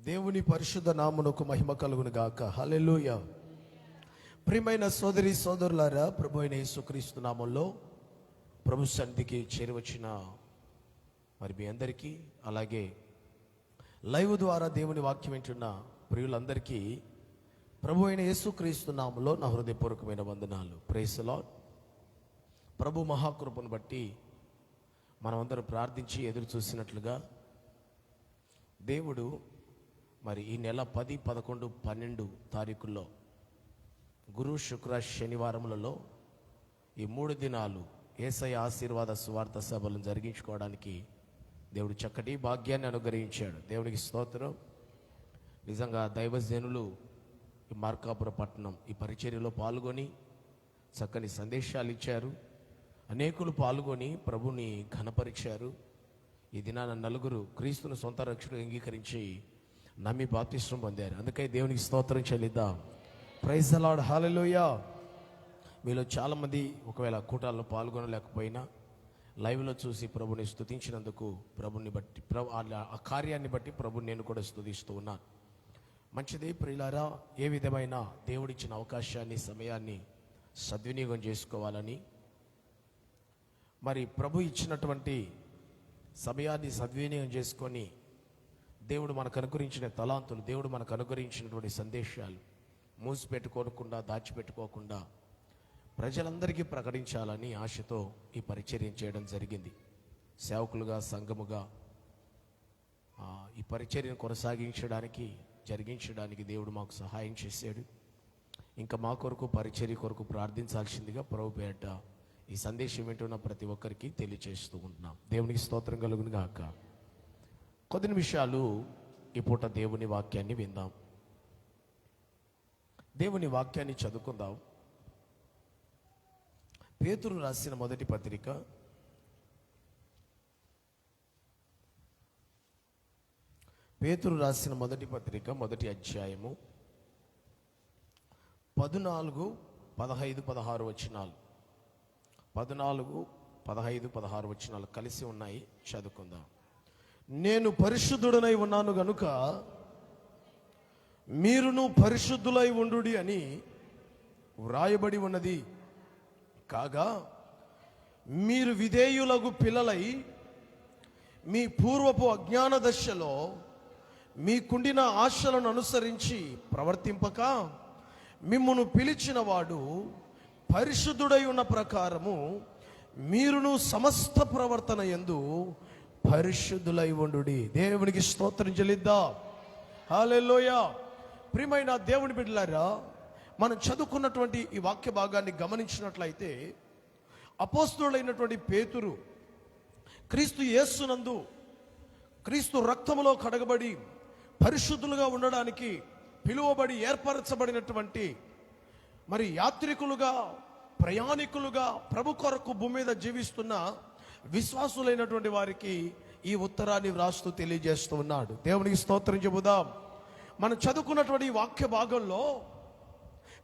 దేవుని పరిశుద్ధ నామమునకు మహిమ కలుగును గాక. హల్లెలూయా. ప్రియమైన సోదరి సోదరులారా, ప్రభు అయిన యేసుక్రీస్తు నామంలో ప్రభు సన్నిధికి చేరువచ్చిన మరి మీ అందరికీ, అలాగే లైవ్ ద్వారా దేవుని వాక్యం వింటున్న ప్రియులందరికీ ప్రభు అయిన యేసుక్రీస్తు నామంలో నా హృదయపూర్వకమైన వందనాలు. Praise the lord. ప్రభు మహాకృపను బట్టి మనమందరం ప్రార్థించి ఎదురు చూసినట్లుగా దేవుడు మరి ఈ నెల 10, 11, 12 తారీఖుల్లో గురు, శుక్ర, శనివారములలో ఈ 3 దినాలు యేసయ్య ఆశీర్వాద సువార్త సభలను జరిగించుకోవడానికి దేవుడు చక్కటి భాగ్యాన్ని అనుగ్రహించాడు. దేవునికి స్తోత్రం. నిజంగా దైవజనులు ఈ మార్కాపుర పట్టణం ఈ పరిచర్యలో పాల్గొని చక్కని సందేశాలు ఇచ్చారు. అనేకులు పాల్గొని ప్రభుని ఘనపరిచారు. ఈ దినాన 4 క్రీస్తును సొంత రక్షకుడు అంగీకరించి నమ్మి బాప్తిస్మం పొందారు. అందుకే దేవునికి స్తోత్రం చెల్లిద్దాం. Praise the lord. హల్లెలూయా. మీలో చాలామంది ఒకవేళ కూటాల్లో పాల్గొనలేకపోయినా లైవ్లో చూసి ప్రభుని స్తుతించినందుకు ప్రభుని బట్టి ఆ కార్యాన్ని బట్టి ప్రభుని నేను కూడా స్తుతిస్తూ ఉన్నాను. మంచిది ప్రియులారా. ఏ విధమైన దేవుడిచ్చిన అవకాశాన్ని, సమయాన్ని సద్వినియోగం చేసుకోవాలని, మరి ప్రభు ఇచ్చినటువంటి సమయాన్ని సద్వినియోగం చేసుకొని దేవుడు మనకు అనుగ్రహించిన తలాంతులు, దేవుడు మనకు అనుగ్రహించినటువంటి సందేశాలు మూసిపెట్టుకోకుండా, దాచిపెట్టుకోకుండా ప్రజలందరికీ ప్రకటించాలని ఆశతో ఈ పరిచర్య చేయడం జరిగింది. సేవకులుగా, సంఘముగా ఈ పరిచర్యను జరిగించడానికి దేవుడు మాకు సహాయం చేశాడు. ఇంకా మా కొరకు, పరిచర్య కొరకు ప్రార్థించాల్సిందిగా ప్రభు పేరిట ఈ సందేశం వింటున్న ప్రతి ఒక్కరికి తెలియజేస్తూ ఉంటున్నాం. దేవునికి స్తోత్రం కలుగును గాక. కొద్ది నిమిషాలు ఈ పూట దేవుని వాక్యాన్ని విందాం. దేవుని వాక్యాన్ని చదువుకుందాం. పేతురు రాసిన మొదటి పత్రిక 1వ అధ్యాయము 14, 15, 16 వచనాలు. 14, 15, 16 వచనాలు కలిసి ఉన్నాయి. చదువుకుందాం. నేను పరిశుద్ధుడనై ఉన్నాను గనుక మీరును పరిశుద్ధులై ఉండుడి అని వ్రాయబడి ఉన్నది. కాగా మీరు విధేయులగు పిల్లలై మీ పూర్వపు అజ్ఞాన దశలో మీకుండిన ఆశలను అనుసరించి ప్రవర్తింపక మిమ్మును పిలిచిన వాడు పరిశుద్ధుడై ఉన్న ప్రకారము మీరును సమస్త ప్రవర్తన యందు పరిశుద్ధులై ఉండుడి. దేవునికి స్తోత్రం చెల్లిద్దాం. హల్లెలూయా. ప్రియమైన దేవుని బిడ్డలారా, మనం చదువుకున్నటువంటి ఈ వాక్య భాగాన్ని గమనించినట్లయితే అపోస్తలుడైనటువంటి పేతురు క్రీస్తు యేసునందు, క్రీస్తు రక్తములో కడగబడి పరిశుద్ధులుగా ఉండడానికి పిలువబడి ఏర్పరచబడినటువంటి మరి యాత్రికులుగా, ప్రయాణికులుగా ప్రభు కొరకు భూమి మీద జీవిస్తున్న విశ్వాసులైనటువంటి వారికి ఈ ఉత్తరాన్ని వ్రాస్తూ తెలియజేస్తూ ఉన్నాడు. దేవునికి స్తోత్రం చెబుదాం. మనం చదువుకున్నటువంటి ఈ వాక్య భాగంలో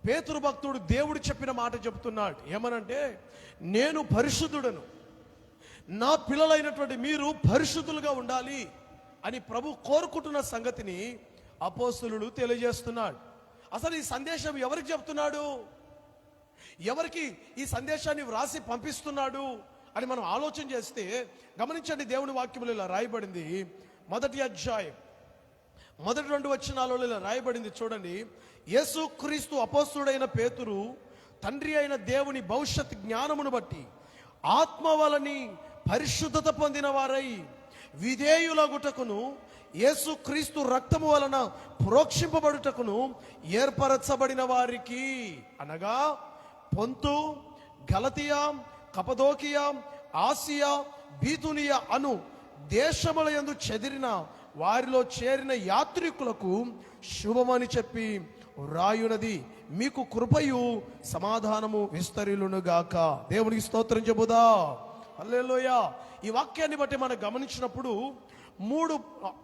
పేతురు భక్తుడు దేవుడు చెప్పిన మాట చెబుతున్నాడు. ఏమనంటే, నేను పరిశుద్ధుడను, నా పిల్లలైనటువంటి మీరు పరిశుద్ధులుగా ఉండాలి అని ప్రభు కోరుకుంటున్న సంగతిని అపోస్తలుడు తెలియజేస్తున్నాడు. అసలు ఈ సందేశం ఎవరికి చెప్తున్నాడు? ఎవరికి ఈ సందేశాన్ని వ్రాసి పంపిస్తున్నాడు అని మనం ఆలోచన చేస్తే గమనించండి. దేవుని వాక్యములు ఇలా రాయబడింది. 1వ అధ్యాయం 1, 2 వచనాలలో ఇలా రాయబడింది. చూడండి. యేసుక్రీస్తు అపోస్తలుడైన పేతురు తండ్రి అయిన దేవుని భవిష్యత్ జ్ఞానమును బట్టి ఆత్మ వలని పరిశుద్ధత పొందిన వారై విధేయులగుటకును యేసుక్రీస్తు రక్తము వలన ప్రోక్షింపబడుటకును ఏర్పరచబడిన వారికి, అనగా పొంతు, గలతియా, కపదోకియా, ఆసియా, బీతునియా అను దేశముల యందు చెదిరిన వారిలో చేరిన యాత్రికులకు శుభమని చెప్పి వ్రాయునది. మీకు కృపయు సమాధానము విస్తరిలునుగాక. దేవునికి స్తోత్రం చెబుదా. హల్లెలూయా. ఈ వాక్యాన్ని బట్టి మనం గమనించినప్పుడు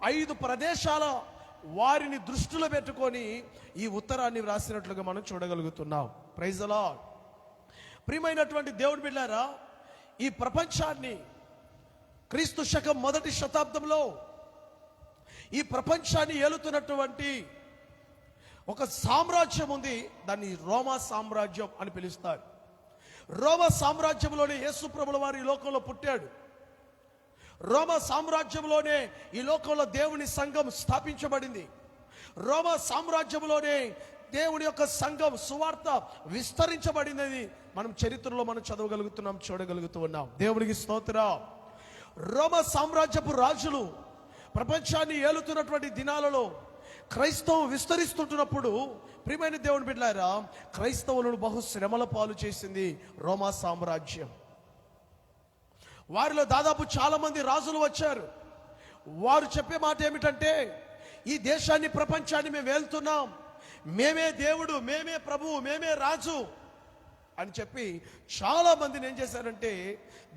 5 ప్రదేశాల వారిని దృష్టిలో పెట్టుకొని ఈ ఉత్తరాన్ని వ్రాసినట్లుగా మనం చూడగలుగుతున్నాం. Praise the lord. ప్రియమైనటువంటి దేవుని బిడ్డలారా, ఈ ప్రపంచాన్ని క్రీస్తు శకం 1వ శతాబ్దంలో ఈ ప్రపంచాన్ని ఏలుతున్నటువంటి ఒక సామ్రాజ్యం ఉంది. దాన్ని రోమా సామ్రాజ్యం అని పిలుస్తారు. రోమా సామ్రాజ్యంలోనే యేసు ప్రభుల వారు ఈ లోకంలో పుట్టాడు. రోమా సామ్రాజ్యంలోనే ఈ లోకంలో దేవుని సంఘం స్థాపించబడింది. రోమా సామ్రాజ్యంలోనే దేవుని యొక్క సంఘం సువార్త విస్తరించబడినది. మనం చరిత్రలో మనం చదవగలుగుతున్నాం, చూడగలుగుతూ ఉన్నాం. దేవునికి స్తోత్రం. రోమా సామ్రాజ్యపు రాజులు ప్రపంచాన్ని ఏలుతున్నటువంటి దినాలలో క్రైస్తవం విస్తరిస్తుంటున్నప్పుడు, ప్రియమైన దేవుని బిడ్డలారా, క్రైస్తవులను బహు శ్రమల పాలు చేసింది రోమా సామ్రాజ్యం. వారిలో దాదాపు చాలా మంది రాజులు వచ్చారు. వారు చెప్పే మాట ఏమిటంటే, ఈ దేశాన్ని ప్రపంచాన్ని మేము వెళ్తున్నాం, మేమే దేవుడు, మేమే ప్రభువు, మేమే రాజు అని చెప్పి చాలా మందిని ఏం చేశారంటే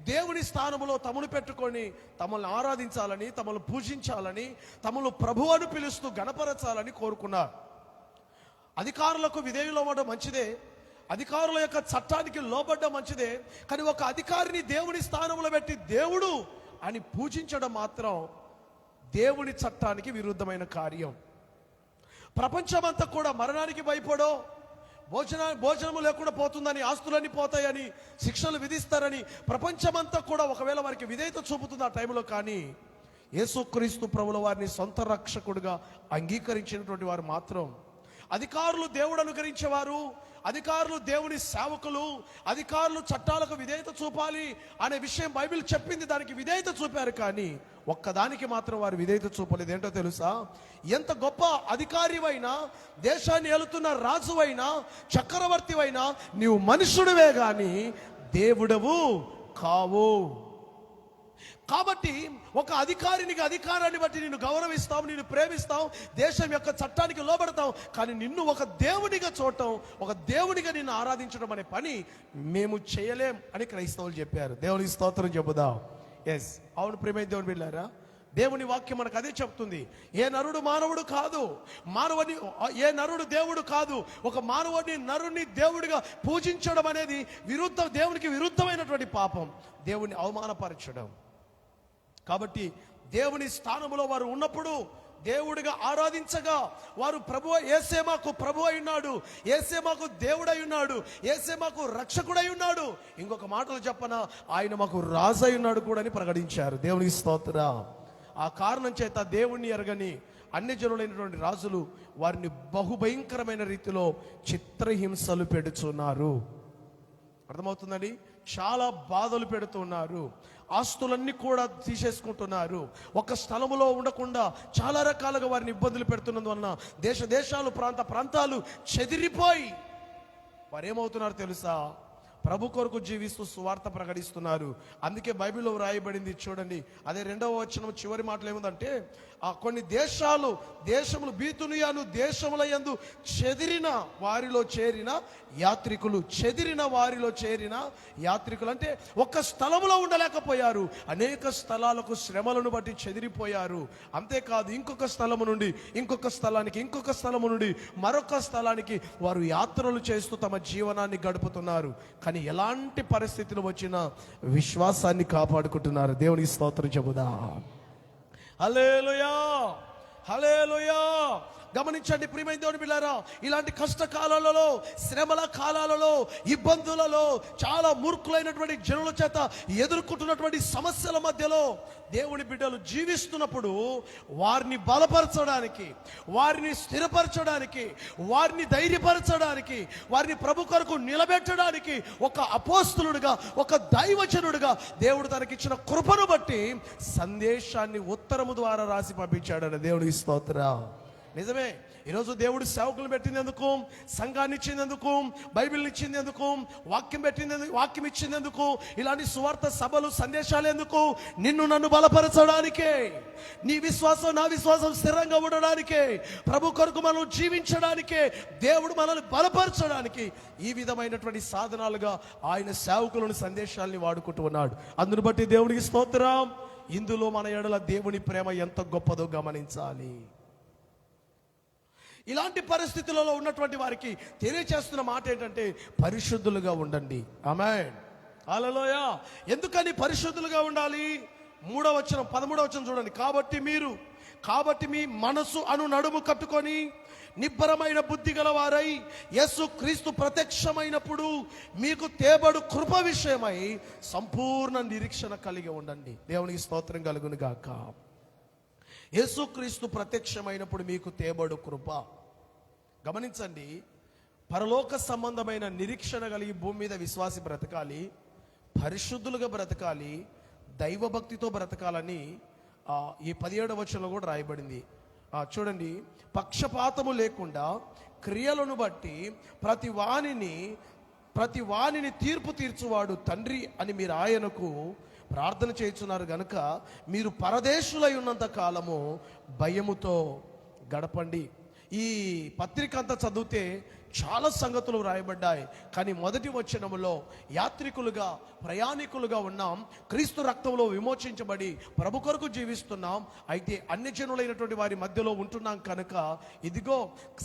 దేవుని స్థానంలో తమను పెట్టుకొని తమల్ని ఆరాధించాలని, తమను పూజించాలని, తమను ప్రభు అని పిలుస్తూ గణపరచాలని కోరుకున్నారు. అధికారులకు విధేయులవ్వడం మంచిదే, అధికారుల యొక్క చట్టానికి లోబడ్డం మంచిదే. కానీ ఒక అధికారిని దేవుని స్థానంలో పెట్టి దేవుడు అని పూజించడం మాత్రం దేవుని చట్టానికి విరుద్ధమైన కార్యం. ప్రపంచమంతా కూడా మరణానికి భయపడో, భోజనము లేకుండా పోతుందని, ఆస్తులన్నీ పోతాయని, శిక్షలు విధిస్తారని ప్రపంచమంతా కూడా ఒకవేళ వారికి విధేయత చూపుతుంది ఆ టైంలో. కానీ యేసుక్రీస్తు ప్రభుల వారిని సొంత రక్షకుడిగా అంగీకరించినటువంటి వారు మాత్రం, అధికారులు దేవుడు అనుకరించేవారు, అధికారులు దేవుని సేవకులు, అధికారులు చట్టాలకు విధేయత చూపాలి అనే విషయం బైబిల్ చెప్పింది, దానికి విధేయత చూపారు. కానీ ఒక్కదానికి మాత్రం వారు విధేయత చూపలేదు. ఏంటో తెలుసా? ఎంత గొప్ప అధికారివైనా, దేశాన్ని ఏలుతున్న రాజువైనా, చక్రవర్తివైనా, నీవు మనుషుడివే గాని దేవుడవు కావు. కాబట్టి ఒక అధికారాన్ని బట్టి నిన్ను గౌరవిస్తాం, నిన్ను ప్రేమిస్తాం, దేశం యొక్క చట్టానికి లోబడతాం. కానీ నిన్ను ఒక దేవునిగా చూడటం, ఒక దేవునిగా నిన్ను ఆరాధించడం అనే పని మేము చేయలేం అని క్రైస్తవులు చెప్పారు. దేవునికి స్తోత్రం చెబుదాం. ఎస్, అవును ప్రియమైన దేవుని బిడ్డలారా, దేవుని వాక్యం మనకు అదే చెప్తుంది. ఏ నరుడు మానవుడు కాదు, ఏ నరుడు దేవుడు కాదు. ఒక నరుని దేవుడిగా పూజించడం అనేది దేవునికి విరుద్ధమైనటువంటి పాపం, దేవుని అవమానపరచడం. కాబట్టి దేవుని స్థానంలో వారు ఉన్నప్పుడు దేవుడిగా ఆరాధించగా, వారు యేసే మాకు ప్రభు అయి ఉన్నాడు, యేసే మాకు దేవుడై ఉన్నాడు, యేసే మాకు రక్షకుడై ఉన్నాడు, ఇంకొక మాటలు చెప్పనా, ఆయన మాకు రాజు అయి ఉన్నాడు కూడా అని ప్రకటించారు. దేవునికి స్తోత్రం. ఆ కారణం చేత దేవుణ్ణి ఎరగని అన్ని జనులైనటువంటి రాజులు వారిని బహుభయంకరమైన రీతిలో చిత్రహింసలు పెడుతున్నారు. అర్థమవుతుందండి? చాలా బాధలు పెడుతున్నారు. ఆస్తులన్నీ కూడా తీసేసుకుంటున్నారు. ఒక స్థలములో ఉండకుండా చాలా రకాలుగా వారిని ఇబ్బందులు పెడుతున్నందువలన దేశాలు ప్రాంతాలు చెదిరిపోయి వారు ఏమవుతున్నారు తెలుసా? ప్రభు కొరకు జీవిస్తూ సువార్త ప్రకటిస్తున్నారు. అందుకే బైబిల్లో వ్రాయబడింది చూడండి, అదే 2వ వచనం చివరి మాటలు ఏముందంటే, ఆ కొన్ని దేశములు బీతునియాను దేశముల యందు చెదిరిన వారిలో చేరిన యాత్రికులు, అంటే ఒక స్థలములో ఉండలేకపోయారు, అనేక స్థలాలకు శ్రమలను బట్టి చెదిరిపోయారు. అంతేకాదు, ఇంకొక స్థలము నుండి ఇంకొక స్థలానికి, ఇంకొక స్థలము నుండి మరొక స్థలానికి వారు యాత్రలు చేస్తూ తమ జీవనాన్ని గడుపుతున్నారు. కానీ ఎలాంటి పరిస్థితులు వచ్చినా విశ్వాసాన్ని కాపాడుకుంటున్నారు. దేవునికి స్తోత్రం చెబుదాం. హల్లెలూయా, హల్లెలూయా. గమనించండి ప్రియమైన దేవుని బిడ్డలారా, ఇలాంటి కష్టకాలాలలో, శ్రమల కాలాలలో, ఇబ్బందులలో, చాలా మూర్ఖులైనటువంటి జనుల చేత ఎదుర్కొంటున్నటువంటి సమస్యల మధ్యలో దేవుని బిడ్డలు జీవిస్తున్నప్పుడు వారిని బలపరచడానికి, వారిని స్థిరపరచడానికి, వారిని ధైర్యపరచడానికి, వారిని ప్రభు కొరకు నిలబెట్టడానికి ఒక అపోస్తలుడిగా, ఒక దైవజనుడిగా దేవుడు తనకిచ్చిన కృపను బట్టి సందేశాన్ని ఉత్తరము ద్వారా రాసి పంపించాడని దేవునికి స్తోత్రం. నిజమే, ఈరోజు దేవుడు సేవకులు పెట్టినందుకు, సంఘాన్ని ఇచ్చిందందుకు, బైబిల్ని ఇచ్చిందందుకు, వాక్యం ఇచ్చిందందుకు, ఇలాంటి సువార్త సభలు, సందేశాలు ఎందుకు? నిన్ను నన్ను బలపరచడానికే, నీ విశ్వాసం నా విశ్వాసం స్థిరంగా ఉండడానికే, ప్రభు కొరకు మనం జీవించడానికే, దేవుడు మనల్ని బలపరచడానికి ఈ విధమైనటువంటి సాధనాలుగా ఆయన సేవకులను, సందేశాలని వాడుకుంటూ ఉన్నాడు. అందును బట్టి దేవునికి స్తోత్రం. ఇందులో మన ఎడల దేవుని ప్రేమ ఎంత గొప్పదో గమనించాలి. ఇలాంటి పరిస్థితులలో ఉన్నటువంటి వారికి తెలియచేస్తున్న మాట ఏంటంటే, పరిశుద్ధులుగా ఉండండి. ఆమేన్, హల్లెలూయా. ఎందుకని పరిశుద్ధులుగా ఉండాలి? 13వ వచనం చూడండి. కాబట్టి మీరు కాబట్టి మీ మనసు అను నడుము కట్టుకొని నిబ్బరమైన బుద్ధి గలవారై యేసు క్రీస్తు ప్రత్యక్షమైనప్పుడు మీకు తేబడు కృప విషయమై సంపూర్ణ నిరీక్షణ కలిగి ఉండండి. దేవునికి స్తోత్రం కలుగును గాక. యేసు క్రీస్తు ప్రత్యక్షమైనప్పుడు మీకు తేబడు కృప. గమనించండి, పరలోక సంబంధమైన నిరీక్షణ కలిగి భూమి మీద విశ్వాసి బ్రతకాలి, పరిశుద్ధులుగా బ్రతకాలి, దైవభక్తితో బ్రతకాలని ఈ 17వ వచనంలో కూడా రాయబడింది. చూడండి, పక్షపాతము లేకుండా క్రియలను బట్టి ప్రతి వానిని తీర్పు తీర్చువాడు తండ్రి అని మీరు ఆయనకు ప్రార్థన చేయుచున్నారు గనుక మీరు పరదేశులై ఉన్నంత కాలము భయముతో గడపండి. ఈ పత్రిక అంతా చదివితే చాలా సంగతులు రాయబడ్డాయి. కానీ మొదటి వచనములో యాత్రికులుగా ప్రయాణికులుగా ఉన్నాం, క్రీస్తు రక్తంలో విమోచించబడి ప్రభు కొరకు జీవిస్తున్నాం. అయితే అన్య జనులైనటువంటి వారి మధ్యలో ఉంటున్నాం కనుక ఇదిగో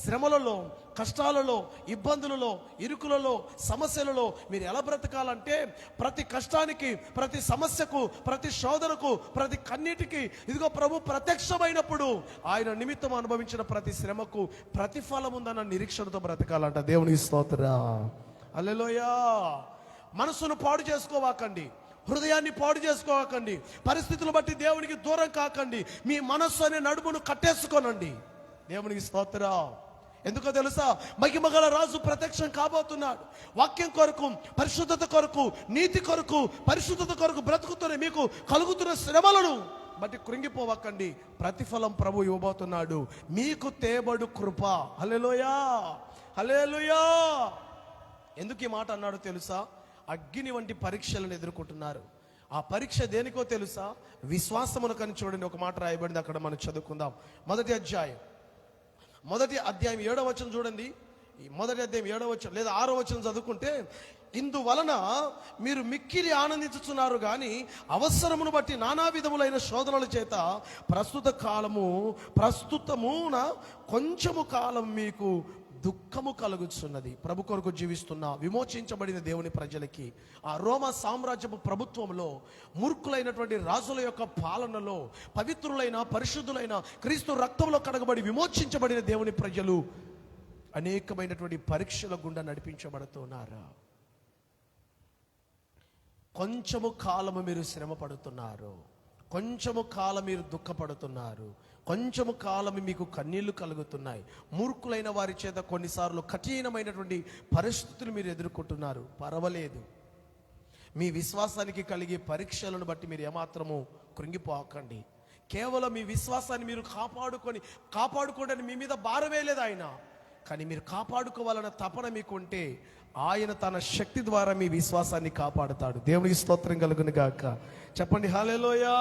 శ్రమలలో, కష్టాలలో, ఇబ్బందులలో, ఇరుకులలో, సమస్యలలో మీరు ఎలా బ్రతకాలంటే ప్రతి కష్టానికి, ప్రతి సమస్యకు, ప్రతి శోధనకు, ప్రతి కన్నీటికి ఇదిగో ప్రభు ప్రత్యక్షమైనప్పుడు ఆయన నిమిత్తం అనుభవించిన ప్రతి శ్రమకు ప్రతిఫలం ఉందన్న నిరీక్షణతో బ్రతకాలంట. దేవునికి స్తోత్రం. హల్లెలూయా. మనసును పాడు చేసుకోవాకండి, హృదయాన్ని పాడు చేసుకోవాకండి, పరిస్థితులు బట్టి దేవునికి దూరం కాకండి. మీ మనస్సు అనే నడుమును కట్టేసుకోనండి. దేవునికి స్తోత్రం. ఎందుకో తెలుసా? మహిమగల రాజు ప్రత్యక్షం కాబోతున్నాడు. వాక్యం కొరకు, పరిశుద్ధత కొరకు, నీతి కొరకు, పరిశుద్ధత కొరకు బ్రతుకుతున్న మీకు కలుగుతున్న శ్రమలను బట్టి కృంగిపోవకండి. ప్రతిఫలం ప్రభు ఇవ్వబోతున్నాడు. మీకు తేబడు కృప. హల్లెలూయా, హల్లెలూయా. ఎందుకు ఈ మాట అన్నాడో తెలుసా? అగ్ని వంటి పరీక్షలను ఎదుర్కొంటున్నారు. ఆ పరీక్ష దేనికో తెలుసా? విశ్వాసమునకని. చూడండి, ఒక మాట రాయబడింది అక్కడ, మనం చదువుకుందాం. మొదటి అధ్యాయం 7వ వచనం చూడండి. ఈ మొదటి అధ్యాయం 7వ వచనం లేదా 6వ వచనం చదువుకుంటే, ఇందువలన మీరు మిక్కిలి ఆనందించుతున్నారు కానీ అవసరమును బట్టి నానా విధములైన శోధనల చేత ప్రస్తుతమున కొంచెము కాలం మీకు దుఃఖము కలుగుతున్నది. ప్రభు కొరకు జీవిస్తున్న విమోచించబడిన దేవుని ప్రజలకి ఆ రోమా సామ్రాజ్యపు ప్రభుత్వంలో, మూర్ఖులైనటువంటి రాజుల యొక్క పాలనలో, పవిత్రులైన, పరిశుద్ధులైన, క్రీస్తు రక్తంలో కడగబడి విమోచించబడిన దేవుని ప్రజలు అనేకమైనటువంటి పరీక్షల గుండా నడిపించబడుతున్నారు. కొంచెము కాలము మీరు శ్రమ పడుతున్నారు, కొంచెము కాలం మీరు దుఃఖపడుతున్నారు, కొంచెము కాలం మీకు కన్నీళ్లు కలుగుతున్నాయి. మూర్ఖులైన వారి చేత కొన్నిసార్లు కఠినమైనటువంటి పరిస్థితులు మీరు ఎదుర్కొంటున్నారు. పర్వాలేదు, మీ విశ్వాసానికి కలిగే పరీక్షలను బట్టి మీరు ఏమాత్రము కృంగిపోకండి. కేవలం మీ విశ్వాసాన్ని మీరు కాపాడుకోవడానికి మీ మీద భారం వేయలేదు ఆయన. కానీ మీరు కాపాడుకోవాలన్న తపన మీకు ఉంటే ఆయన తన శక్తి ద్వారా మీ విశ్వాసాన్ని కాపాడుతాడు. దేవునికి స్తోత్రం కలుగును గాక. చెప్పండి హల్లెలూయా.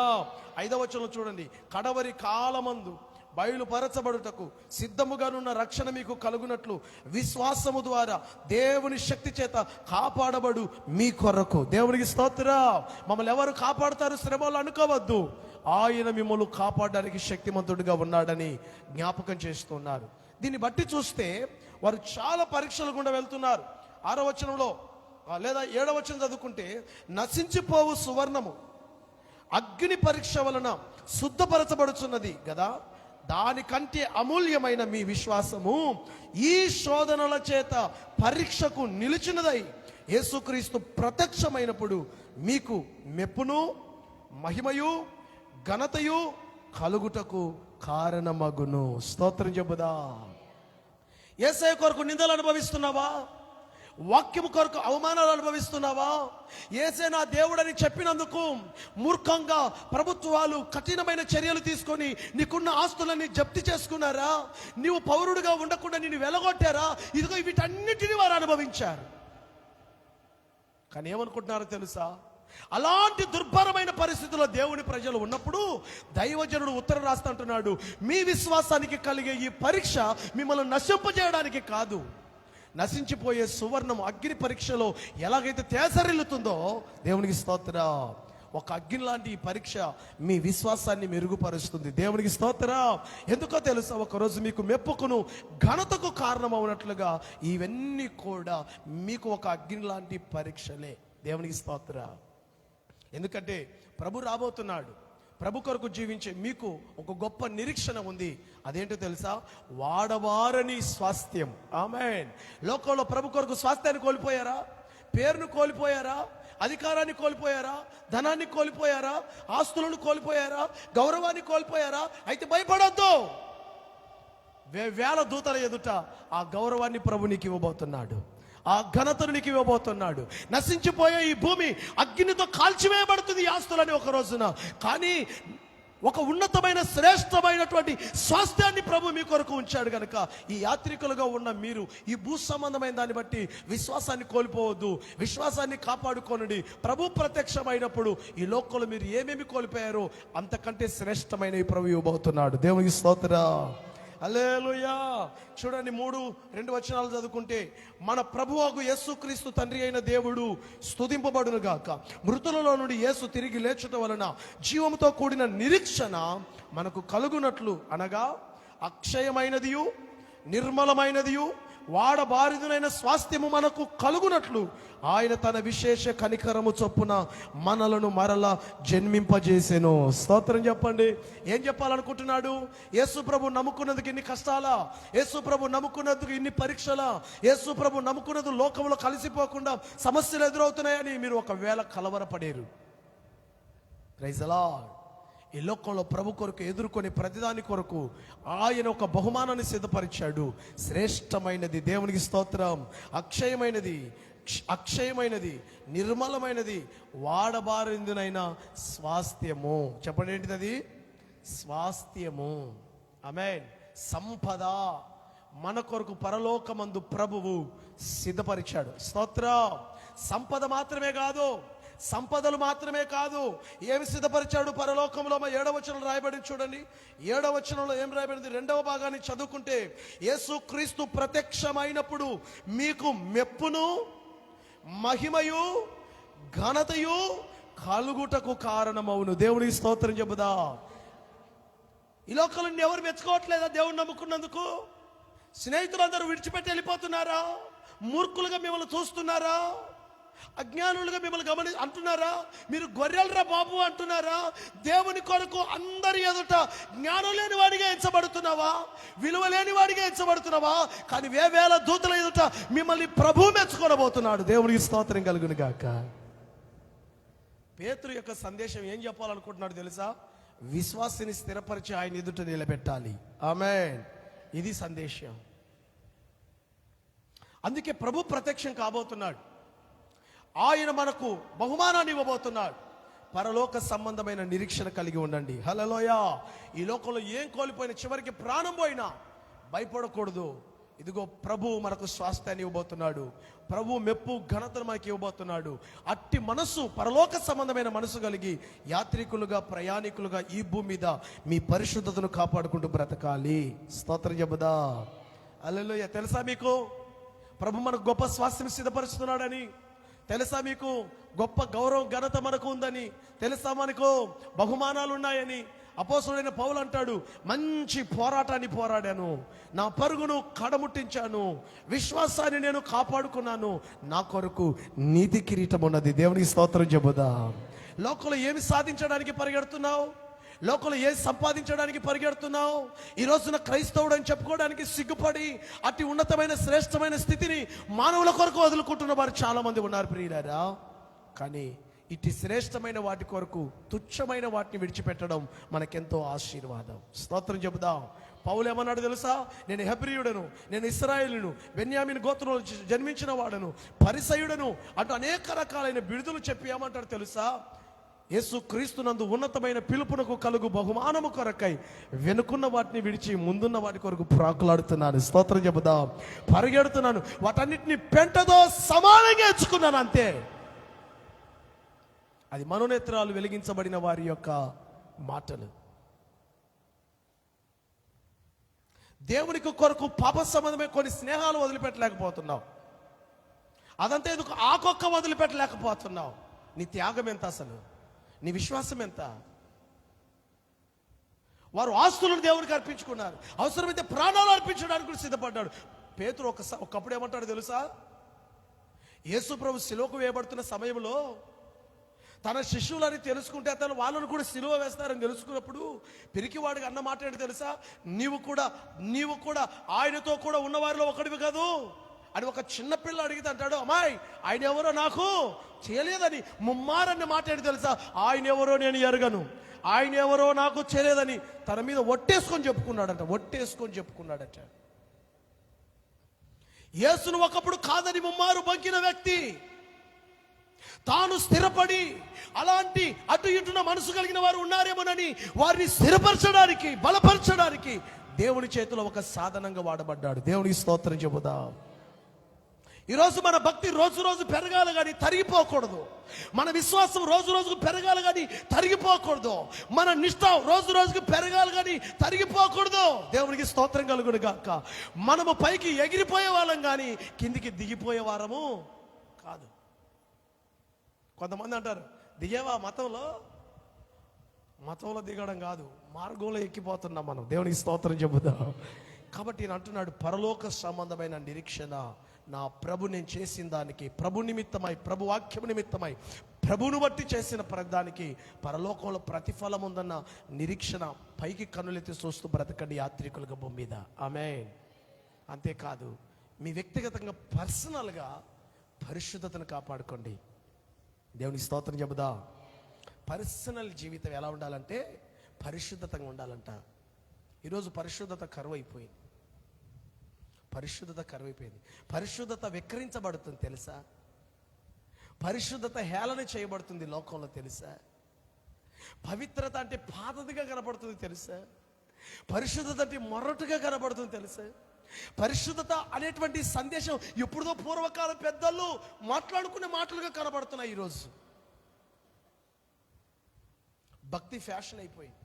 5వ వచనం చూడండి. కడవరి కాలమందు బయలుపరచబడుటకు సిద్ధముగానున్న రక్షణ మీకు కలుగునట్లు విశ్వాసము ద్వారా దేవుని శక్తి చేత కాపాడబడు మీ కొరకు. దేవునికి స్తోత్రం. మమ్మల్ని ఎవరు కాపాడుతారు శ్రమలు అనుకోవద్దు. ఆయన మిమ్మల్ని కాపాడడానికి శక్తిమంతుడిగా ఉన్నాడని జ్ఞాపకం చేస్తున్నారు. దీన్ని బట్టి చూస్తే వారు చాలా పరీక్షలు గుండా వెళ్తున్నారు. 6వ వచనంలో లేదా 7వ వచనం చదువుకుంటే, నశించిపోవు సువర్ణము అగ్ని పరీక్ష వలన శుద్ధపరచబడుచున్నది కదా, దానికంటే అమూల్యమైన మీ విశ్వాసము ఈ శోధనల చేత పరీక్షకు నిలిచినదై యేసుక్రీస్తు ప్రత్యక్షమైనప్పుడు మీకు మెప్పును, మహిమయు, ఘనతయు కలుగుటకు కారణమగును. స్తోత్రం చెబుదా. యేసయ్య కొరకు నిందలు అనుభవిస్తున్నావా? వాక్యము కొరకు అవమానాలు అనుభవిస్తున్నావా? యేసే నా దేవుడని చెప్పినందుకు మూర్ఖంగా ప్రభుత్వాలు కఠినమైన చర్యలు తీసుకొని నీకున్న ఆస్తులన్నీ జప్తి చేసుకున్నారా? నీవు పౌరుడిగా ఉండకుండా నిన్ను వెలగొట్టారా? ఇదిగో వీటన్నిటిని వారు అనుభవించారు. కానీ ఏమనుకుంటున్నారో తెలుసా? అలాంటి దుర్భరమైన పరిస్థితుల్లో దేవుని ప్రజలు ఉన్నప్పుడు దైవజనుడు ఉత్తరం రాస్తా అంటున్నాడు, మీ విశ్వాసానికి కలిగే ఈ పరీక్ష మిమ్మల్ని నశింపజేయడానికి కాదు. నశించిపోయే సువర్ణం అగ్ని పరీక్షలో ఎలాగైతే తేసరిల్లుతుందో, దేవునికి స్తోత్రం, ఒక అగ్ని లాంటి ఈ పరీక్ష మీ విశ్వాసాన్ని మెరుగుపరుస్తుంది. దేవునికి స్తోత్రం. ఎందుకో తెలుసా? ఒకరోజు మీకు మెప్పుకును, ఘనతకు కారణం అవునట్లుగా ఇవన్నీ కూడా మీకు ఒక అగ్ని లాంటి పరీక్షలే. దేవునికి స్తోత్రం. ఎందుకంటే ప్రభు రాబోతున్నాడు. ప్రభు కొరకు జీవించే మీకు ఒక గొప్ప నిరీక్షణ ఉంది. అదేంటో తెలుసా? వాడవారని స్వాస్థ్యం. ఆమేన్. లోకంలో ప్రభు కొరకు స్వాస్థ్యాన్ని కోల్పోయారా? పేరును కోల్పోయారా? అధికారాన్ని కోల్పోయారా? ధనాన్ని కోల్పోయారా? ఆస్తులను కోల్పోయారా? గౌరవాన్ని కోల్పోయారా? అయితే భయపడొద్దు. వేల దూతల ఎదుట ఆ గౌరవాన్ని ప్రభు నీకు ఇవ్వబోతున్నాడు. ఆ ఘనతను నీకు ఇవ్వబోతున్నాడు. నశించిపోయే ఈ భూమి అగ్నితో కాల్చివేయబడుతుంది ఈ ఆస్తులని ఒక రోజున. కానీ ఒక ఉన్నతమైన శ్రేష్టమైనటువంటి స్వాస్థ్యాన్ని ప్రభు మీ కొరకు ఉంచాడు కనుక ఈ యాత్రికులుగా ఉన్న మీరు ఈ భూ సంబంధమైన దాన్ని బట్టి విశ్వాసాన్ని కోల్పోవద్దు. విశ్వాసాన్ని కాపాడుకోనండి. ప్రభు ప్రత్యక్షమైనప్పుడు ఈ లోకంలో మీరు ఏమేమి కోల్పోయారో అంతకంటే శ్రేష్టమైన ఈ ప్రభు ఇవ్వబోతున్నాడు. దేవునికి స్తోత్రం. హల్లెలూయా. చూడండి 3:2 వచనాలు చదువుకుంటే, మన ప్రభువగు యేసుక్రీస్తు తండ్రి అయిన దేవుడు స్తుతింపబడును గాక. మృతులలో నుండి యేసు తిరిగి లేచుట వలన జీవముతో కూడిన నిరీక్షణ మనకు కలుగునట్లు, అనగా అక్షయమైనదియు నిర్మలమైనదియు వాడబారిదునైన స్వాస్థ్యము మనకు కలుగునట్లు ఆయన తన విశేష కనికరము చొప్పున మనలను మరలా జన్మింపజేసెను. స్తోత్రం చెప్పండి. ఏం చెప్పాలనుకుంటున్నాడు? యేసు ప్రభు నమ్ముకున్నందుకు ఇన్ని కష్టాలా? యేసు ప్రభు నమ్ముకున్నందుకు ఇన్ని పరీక్షలా? యేసు ప్రభు నమ్ముకున్నందుకు లోకంలో కలిసిపోకుండా సమస్యలు ఎదురవుతున్నాయని మీరు ఒకవేళ కలవరపడేరు. Praise the lord. ఈ లోకంలో ప్రభు కొరకు ఎదుర్కొని ప్రతిదాని కొరకు ఆయన ఒక బహుమానాన్ని సిద్ధపరిచాడు. శ్రేష్టమైనది, దేవునికి స్తోత్రం, అక్షయమైనది నిర్మలమైనది వాడబారిందునైన స్వాస్థ్యము. చెప్పండి ఏంటిది అది? స్వాస్థ్యము. ఆమేన్. సంపద మన కొరకు పరలోకమందు ప్రభువు సిద్ధపరిచాడు. స్తోత్రం. సంపద మాత్రమే కాదు, సంపదలు మాత్రమే కాదు, ఏమి సిద్ధపరిచాడు పరలోకంలో? 7వ వచనంలో రాయబడింది చూడండి. 7వ వచనంలో ఏం రాయబడింది? 2వ భాగాన్ని చదువుకుంటే, యేసుక్రీస్తు ప్రత్యక్షమైనప్పుడు మీకు మెప్పును మహిమయు ఘనతయు కలుగుటకు కారణమవును. దేవునికి స్తోత్రం చెబుదా. ఈ లోకంలో ఎవరు మెచ్చుకోవట్లేదా దేవుని నమ్ముకున్నందుకు? స్నేహితులందరూ విడిచిపెట్టి వెళ్ళిపోతున్నారా? మూర్ఖులుగా మిమ్మల్ని చూస్తున్నారా? అజ్ఞానులుగా మిమ్మల్ని అంటున్నారా? మీరు గొర్రెలరా బాబు అంటున్నారా? దేవుని కొరకు అందరి ఎదుట జ్ఞానం లేని వాడిగా ఎంచబడుతున్నావా? విలువ లేని వాడిగా ఎంచబడుతున్నావా? కానీ వేవేల దూతల ఎదుట మిమ్మల్ని ప్రభు మెచ్చుకోనబోతున్నాడు. దేవునికి స్తోత్రం కలుగును గాక. పేతురు యొక్క సందేశం ఏం చెప్పాలనుకుంటున్నాడు తెలుసా? విశ్వాసిని స్థిరపరిచి ఆయన ఎదుట నిలబెట్టాలి. ఆమేన్. ఇది సందేశం. అందుకే ప్రభు ప్రత్యక్షం కాబోతున్నాడు. ఆయన మనకు బహుమానాన్ని ఇవ్వబోతున్నాడు. పరలోక సంబంధమైన నిరీక్షణ కలిగి ఉండండి. హల్లెలూయా. ఈ లోకంలో ఏం కోల్పోయినా, చివరికి ప్రాణం పోయినా భయపడకూడదు. ఇదిగో ప్రభు మనకు స్వాస్థ్యాన్ని ఇవ్వబోతున్నాడు. ప్రభు మెప్పు ఘనతను మనకి ఇవ్వబోతున్నాడు. అట్టి మనసు, పరలోక సంబంధమైన మనసు కలిగి యాత్రికులుగా, ప్రయాణికులుగా ఈ భూమి మీద మీ పరిశుద్ధతను కాపాడుకుంటూ బ్రతకాలి. స్తోత్రం చెబుదా. హల్లెలూయా. తెలుసా మీకు ప్రభు మనకు గొప్ప స్వాస్థ్యం సిద్ధపరుస్తున్నాడని? తెలుసా మీకు గొప్ప గౌరవం ఘనత మనకు ఉందని? తెలుసా మనకు బహుమానాలు ఉన్నాయని? అపోస్తలుడైన పౌలు అంటాడు, మంచి పోరాటాన్ని పోరాడాను, నా పరుగును కడముట్టించాను, విశ్వాసాన్ని నేను కాపాడుకున్నాను, నా కొరకు నీతి కిరీటం ఉన్నది. దేవునికి స్తోత్రం చెబుదా. లోకంలో ఏమి సాధించడానికి పరిగెడుతున్నావు? లోకంలో ఏది సంపాదించడానికి పరిగెడుతున్నావు? ఈ రోజున క్రైస్తవుడు అని చెప్పుకోవడానికి సిగ్గుపడి అతి ఉన్నతమైన శ్రేష్టమైన స్థితిని మానవుల కొరకు వదులుకుంటున్న వారు చాలా మంది ఉన్నారు ప్రియులారా. కానీ ఇటు శ్రేష్టమైన వాటి కొరకు తుచ్చమైన వాటిని విడిచిపెట్టడం మనకెంతో ఆశీర్వాదం. స్తోత్రం చెబుదాం. పౌలు ఏమన్నాడు తెలుసా? నేను హెబ్రీయుడను, నేను ఇశ్రాయేలును, బెన్యామీను గోత్రంలో జన్మించిన వాడను, పరిసయుడను అంటూ అనేక రకాలైన బిడుదలు చెప్పి ఏమంటాడు తెలుసా? యేసుక్రీస్తు నందు ఉన్నతమైన పిలుపునకు కలుగు బహుమానము కొరకై వెనుకున్న వాటిని విడిచి ముందున్న వాటి కొరకు ప్రాకులాడుతున్నాను. స్తోత్రం చెబుదాం. పరిగెడుతున్నాను, వాటన్నిటిని పెంటతో సమానంగా ఎంచుకున్నాను, అంతే. అది మనోనేత్రాలు వెలిగించబడిన వారి యొక్క మాటలు. దేవునికి కొరకు పాప సంబంధమే కొన్ని స్నేహాలు వదిలిపెట్టలేకపోతున్నావు. అదంతా ఎందుకు ఆకొక్క వదిలిపెట్టలేకపోతున్నావు? నీ త్యాగం ఎంత? అసలు నీ విశ్వాసం ఎంత? వారు ఆస్తులను దేవునికి అర్పించుకున్నారు, అవసరమైతే ప్రాణాలు అర్పించడానికి కూడా సిద్ధపడ్డాడు. పేతురు ఒకప్పుడు ఏమంటాడు తెలుసా? యేసు ప్రభు శిలువకు వేయబడుతున్న సమయంలో తన శిష్యులని తెలుసుకుంటే అతను వాళ్ళను కూడా సిలువ వేస్తారని తెలుసుకున్నప్పుడు పిరికివాడికి అన్న మాట ఏంటి తెలుసా? నీవు కూడా ఆయనతో కూడా ఉన్నవారిలో ఒకటివి కాదు అని ఒక చిన్న పిల్ల అడిగితే అంటాడు, అమ్మాయి ఆయన ఎవరో నాకు తెలియదని ముమ్మారన్న మాట ఏంటి తెలుసా? ఆయన ఎవరో నేను ఎరగను, ఆయన ఎవరో నాకు తెలియదని తన మీద ఒట్టేసుకొని చెప్పుకున్నాడట. యేసును ఒకప్పుడు కాదని ముమ్మారు బంకిన వ్యక్తి తాను స్థిరపడి, అలాంటి అటు ఇటున మనసు కలిగిన వారు ఉన్నారేమోనని వారిని స్థిరపరచడానికి, బలపరచడానికి దేవుని చేతిలో ఒక సాధనంగా వాడబడ్డాడు. దేవునికి స్తోత్రం చెబుదాం. ఈరోజు మన భక్తి రోజు రోజు పెరగాలి కానీ తరిగిపోకూడదు. మన విశ్వాసం రోజు రోజుకు పెరగాలి కానీ తరిగిపోకూడదు. మన నిష్ఠ రోజు రోజుకు పెరగాలి కానీ తరిగిపోకూడదు. దేవునికి స్తోత్రం కలుగును గాక. మనము పైకి ఎగిరిపోయే వాళ్ళం కానీ కిందికి దిగిపోయే వారము కాదు. కొంతమంది అంటారు, దిగేవా మతంలో దిగడం కాదు, మార్గంలో ఎక్కిపోతున్నాం మనం. దేవునికి స్తోత్రం చెబుదాం. కాబట్టి నేను అంటున్నాడు, పరలోక సంబంధమైన నిరీక్షణ నా ప్రభు నేను చేసిన దానికి, ప్రభు నిమిత్తమై, ప్రభు వాక్యం నిమిత్తమై, ప్రభువును బట్టి చేసిన ప్రదానికి పరలోకంలో ప్రతిఫలం ఉందన్న నిరీక్షణ పైకి కన్నులెత్తి చూస్తూ బ్రతకండి యాత్రికులుగా భూమి మీద. ఆమేన్. అంతేకాదు, మీ వ్యక్తిగతంగా పర్సనల్గా పరిశుద్ధతను కాపాడుకోండి. దేవుని స్తోత్రం చెబుదా. పర్సనల్ జీవితం ఎలా ఉండాలంటే పరిశుద్ధతంగా ఉండాలంట. ఈరోజు పరిశుద్ధత కరువైపోయింది. పరిశుద్ధత వికరించబడుతుంది తెలుసా? పరిశుద్ధత హేళన చేయబడుతుంది లోకంలో తెలుసా? పవిత్రత అంటే పాతదిగా కనబడుతుంది తెలుసా? పరిశుద్ధత అంటే మొరటుగా కనబడుతుంది తెలుసా? పరిశుద్ధత అనేటువంటి సందేశం ఎప్పుడుదో పూర్వకాల పెద్దలు మాట్లాడుకునే మాటలుగా కనబడుతున్నాయి. ఈరోజు భక్తి ఫ్యాషన్ అయిపోయింది,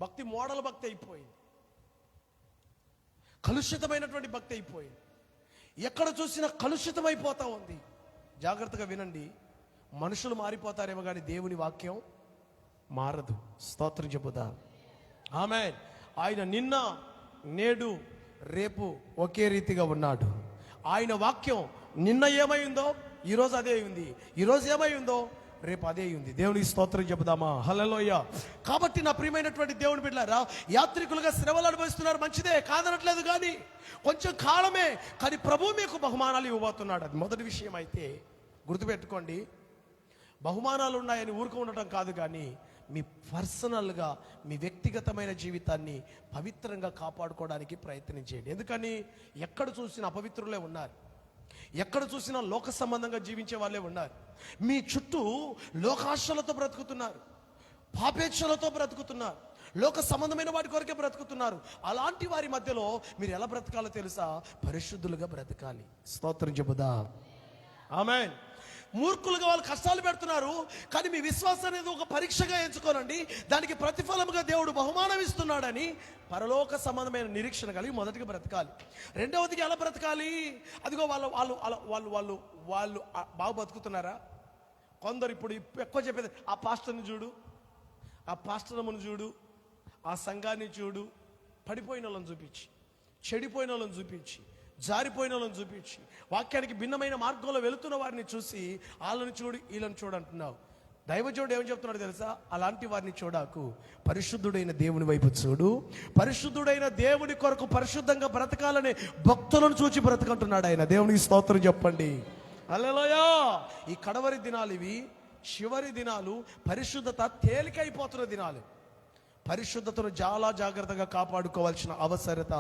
భక్తి మోడల్ భక్తి అయిపోయింది, కలుషితమైనటువంటి భక్తి అయిపోయింది. ఎక్కడ చూసినా కలుషితం అయిపోతా ఉంది. జాగ్రత్తగా వినండి, మనుషులు మారిపోతారేమో కానీ దేవుని వాక్యం మారదు. స్తోత్రం చెబుదా. ఆమేన్. ఆయన నిన్న, నేడు, రేపు ఒకే రీతిగా ఉన్నాడు. ఆయన వాక్యం నిన్న ఏమైందో ఈరోజు అదే ఉంది, ఈరోజు ఏమైందో రేపు అదే ఉంది. దేవునికి స్తోత్రం చెబుదామా. హల్లెలూయా. కాబట్టి నా ప్రియమైనటువంటి దేవుని బిడ్డలారా, యాత్రికులుగా శ్రమలు అనుభవిస్తున్నారు, మంచిదే, కాదనట్లేదు. కానీ కొంచెం కాలమే, కానీ ప్రభు మీకు బహుమానాలు ఇవ్వబోతున్నాడు. అది మొదటి విషయం. అయితే గుర్తుపెట్టుకోండి, బహుమానాలు ఉన్నాయని ఊరుకు ఉండటం కాదు, కానీ మీ పర్సనల్గా, మీ వ్యక్తిగతమైన జీవితాన్ని పవిత్రంగా కాపాడుకోవడానికి ప్రయత్నం చేయండి. ఎందుకని ఎక్కడ చూసినా అపవిత్రులే ఉన్నారు, ఎక్కడ చూసినా లోక సంబంధంగా జీవించే వాళ్ళే ఉన్నారు. మీ చుట్టూ లోకాశలతో బ్రతుకుతున్నారు, పాపేక్షలతో బ్రతుకుతున్నారు, లోక సంబంధమైన వాటి కొరకే బ్రతుకుతున్నారు. అలాంటి వారి మధ్యలో మీరు ఎలా బ్రతకాలో తెలుసా? పరిశుద్ధులుగా బ్రతకాలి. స్తోత్రం చెబుదా. ఆమేన్. మూర్ఖులుగా వాళ్ళు కష్టాలు పెడుతున్నారు, కానీ మీ విశ్వాసం అనేది ఒక పరీక్షగా ఎంచుకోనండి. దానికి ప్రతిఫలముగా దేవుడు బహుమానం ఇస్తున్నాడని పరలోక సంబంధమైన నిరీక్షణ కలిగి మొదటిగా బ్రతకాలి. రెండవదిగా ఎలా బ్రతకాలి? అదిగో వాళ్ళు బాగా బతుకుతున్నారా? కొందరు ఇప్పుడు ఎక్కువ చెప్పేది, ఆ పాస్టర్ని చూడు, ఆ పాస్టర్ను చూడు, ఆ సంఘాన్ని చూడు, పడిపోయిన వాళ్ళని చూపించి, చెడిపోయిన వాళ్ళని చూపించి, జారిపోయిన వాళ్ళని చూపించి, వాక్యానికి భిన్నమైన మార్గంలో వెళుతున్న వారిని చూసి వాళ్ళని చూడు, వీళ్ళని చూడు అంటున్నావు. దైవజనుడు ఏమని చెప్తున్నాడు తెలుసా? అలాంటి వారిని చూడకు, పరిశుద్ధుడైన దేవుని వైపు చూడు. పరిశుద్ధుడైన దేవుని కొరకు పరిశుద్ధంగా బ్రతకాలనే భక్తులను చూచి బ్రతకంటున్నాడు ఆయన. దేవునికి స్తోత్రం చెప్పండి. హల్లెలూయా. ఈ కడవరి దినాలు ఇవి, చివరి దినాలు, పరిశుద్ధత తేలికైపోతున్న దినాలు. పరిశుద్ధతను చాలా జాగ్రత్తగా కాపాడుకోవాల్సిన అవసరత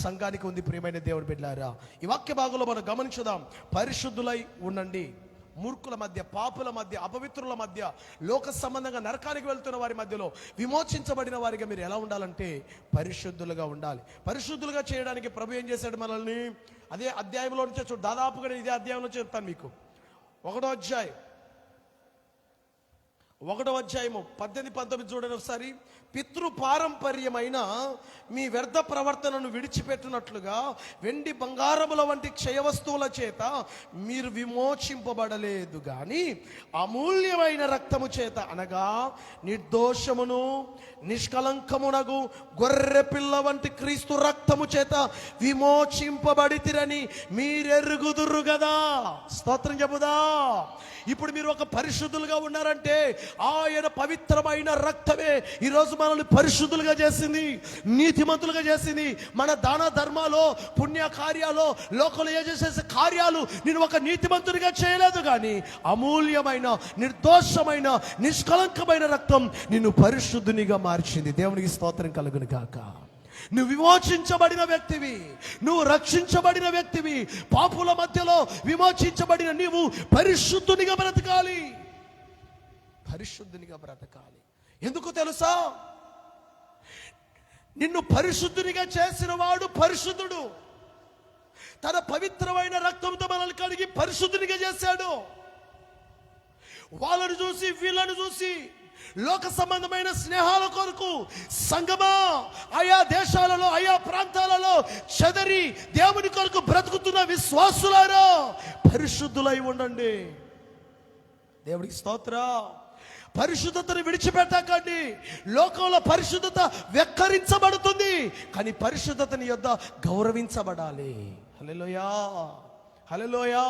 సంఘానికి ఉంది. ప్రియమైన దేవుని బిడ్డలారా, ఈ వాక్య భాగంలో మనం గమనించుదాం. పరిశుద్ధులై ఉండండి. మూర్ఖుల మధ్య, పాపుల మధ్య, అపవిత్రుల మధ్య, లోక సంబంధంగా నరకానికి వెళ్తున్న వారి మధ్యలో విమోచించబడిన వారిగా మీరు ఎలా ఉండాలంటే పరిశుద్ధులుగా ఉండాలి. పరిశుద్ధులుగా చేయడానికి ప్రభు ఏం చేశాడు మనల్ని? అదే అధ్యాయంలో నుంచే చూడు, దాదాపుగా నేను ఇదే అధ్యాయంలో చెప్తాను మీకు. 1వ అధ్యాయము 18, 19 చూడండి ఒకసారి. పితృపారంపర్యమైన మీ వ్యర్థ ప్రవర్తనను విడిచిపెట్టినట్లుగా వెండి బంగారముల వంటి క్షయ వస్తువుల చేత మీరు విమోచింపబడలేదు గాని అమూల్యమైన రక్తము చేత, అనగా నిర్దోషమును నిష్కలంకమునగు గొర్రె పిల్ల వంటి క్రీస్తు రక్తము చేత విమోచింపబడితిరని మీరెరుగుదురు కదా. స్తోత్రం చెబుదా. ఇప్పుడు మీరు ఒక పరిశుద్ధులుగా ఉన్నారంటే ఆయన పవిత్రమైన రక్తమే ఈరోజు మనల్ని పరిశుద్ధులుగా చేసింది, నీతిమంతులుగా చేసింది. మన దాన ధర్మాలో, పుణ్య కార్యాలో, లోకంలో చేసే కార్యాలు నేను ఒక నీతిమంతునిగా చేయలేదు, కానీ అమూల్యమైన నిర్దోషమైన నిష్కలంకమైన రక్తం నిన్ను పరిశుద్ధునిగా మార్చింది. దేవునికి స్తోత్రం కలుగును గాక. నువ్వు విమోచించబడిన వ్యక్తివి, నువ్వు రక్షించబడిన వ్యక్తివి. పాపుల మధ్యలో విమోచించబడిన నీవు పరిశుద్ధునిగా బ్రతకాలి, పరిశుద్ధునిగా బ్రతకాలి. ఎందుకు తెలుసా? నిన్ను పరిశుద్ధునిగా చేసిన వాడు పరిశుద్ధుడు. తన పవిత్రమైన రక్తంతో మనల్ని కడిగి పరిశుద్ధునిగా చేశాడు. వాళ్ళను చూసి వీళ్ళను చూసి లోక సంబంధమైన స్నేహాల కొరకు సంగమా ఆయా దేశాలలో, ఆయా ప్రాంతాలలో చెదరి దేవుని కొరకు బ్రతుకుతున్న విశ్వాసులారా, పరిశుద్ధులై ఉండండి. దేవుడికి స్తోత్రం. పరిశుద్ధతను విడిచిపెట్టకండి. లోకంలో పరిశుద్ధత వెక్కరించబడుతుంది, కానీ పరిశుద్ధతని యొద్ద గౌరవించబడాలి. హల్లెలూయా, హల్లెలూయా.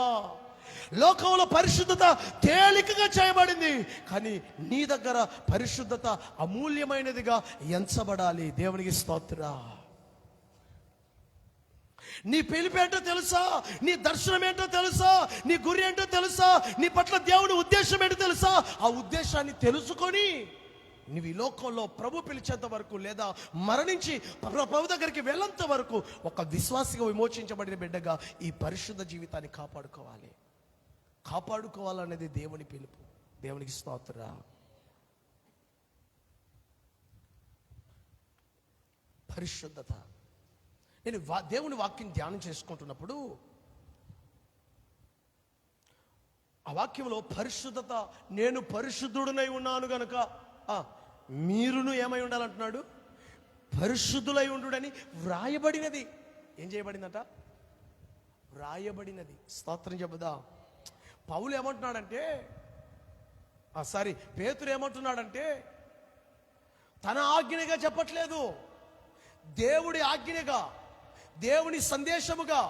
లోకంలో పరిశుద్ధత తేలికగా చేయబడింది, కానీ నీ దగ్గర పరిశుద్ధత అమూల్యమైనదిగా ఎంచబడాలి. దేవునికి స్తోత్రం. నీ పిలుపేంటో తెలుసా? నీ దర్శనం ఏంటో తెలుసా? నీ గురి ఏంటో తెలుసా? నీ పట్ల దేవుని ఉద్దేశం ఏంటో తెలుసా? ఆ ఉద్దేశాన్ని తెలుసుకొని నువ్వు ఈ లోకంలో ప్రభు పిలిచేంత వరకు, లేదా మరణించి ప్రభు దగ్గరికి వెళ్ళేంత వరకు ఒక విశ్వాసిగా విమోచించబడిన బిడ్డగా ఈ పరిశుద్ధ జీవితాన్ని కాపాడుకోవాలి. కాపాడుకోవాలనేది దేవుని పిలుపు. దేవునికి స్తోత్రం. పరిశుద్ధత. నేను దేవుని వాక్యం ధ్యానం చేసుకుంటున్నప్పుడు ఆ వాక్యంలో పరిశుద్ధత, నేను పరిశుద్ధుడునై ఉన్నాను గనుక మీరును ఏమై ఉండాలంటున్నాడు? పరిశుద్ధులై ఉండుడని వ్రాయబడినది. ఏం చేయబడిందట? వ్రాయబడినది. స్తోత్రం చెబుదా. పౌలు ఏమంటున్నాడంటే, పేతురు ఏమంటున్నాడంటే, తన ఆజ్ఞగా చెప్పట్లేదు, దేవుడి ఆజ్ఞగా, దేవుని సందేశముగా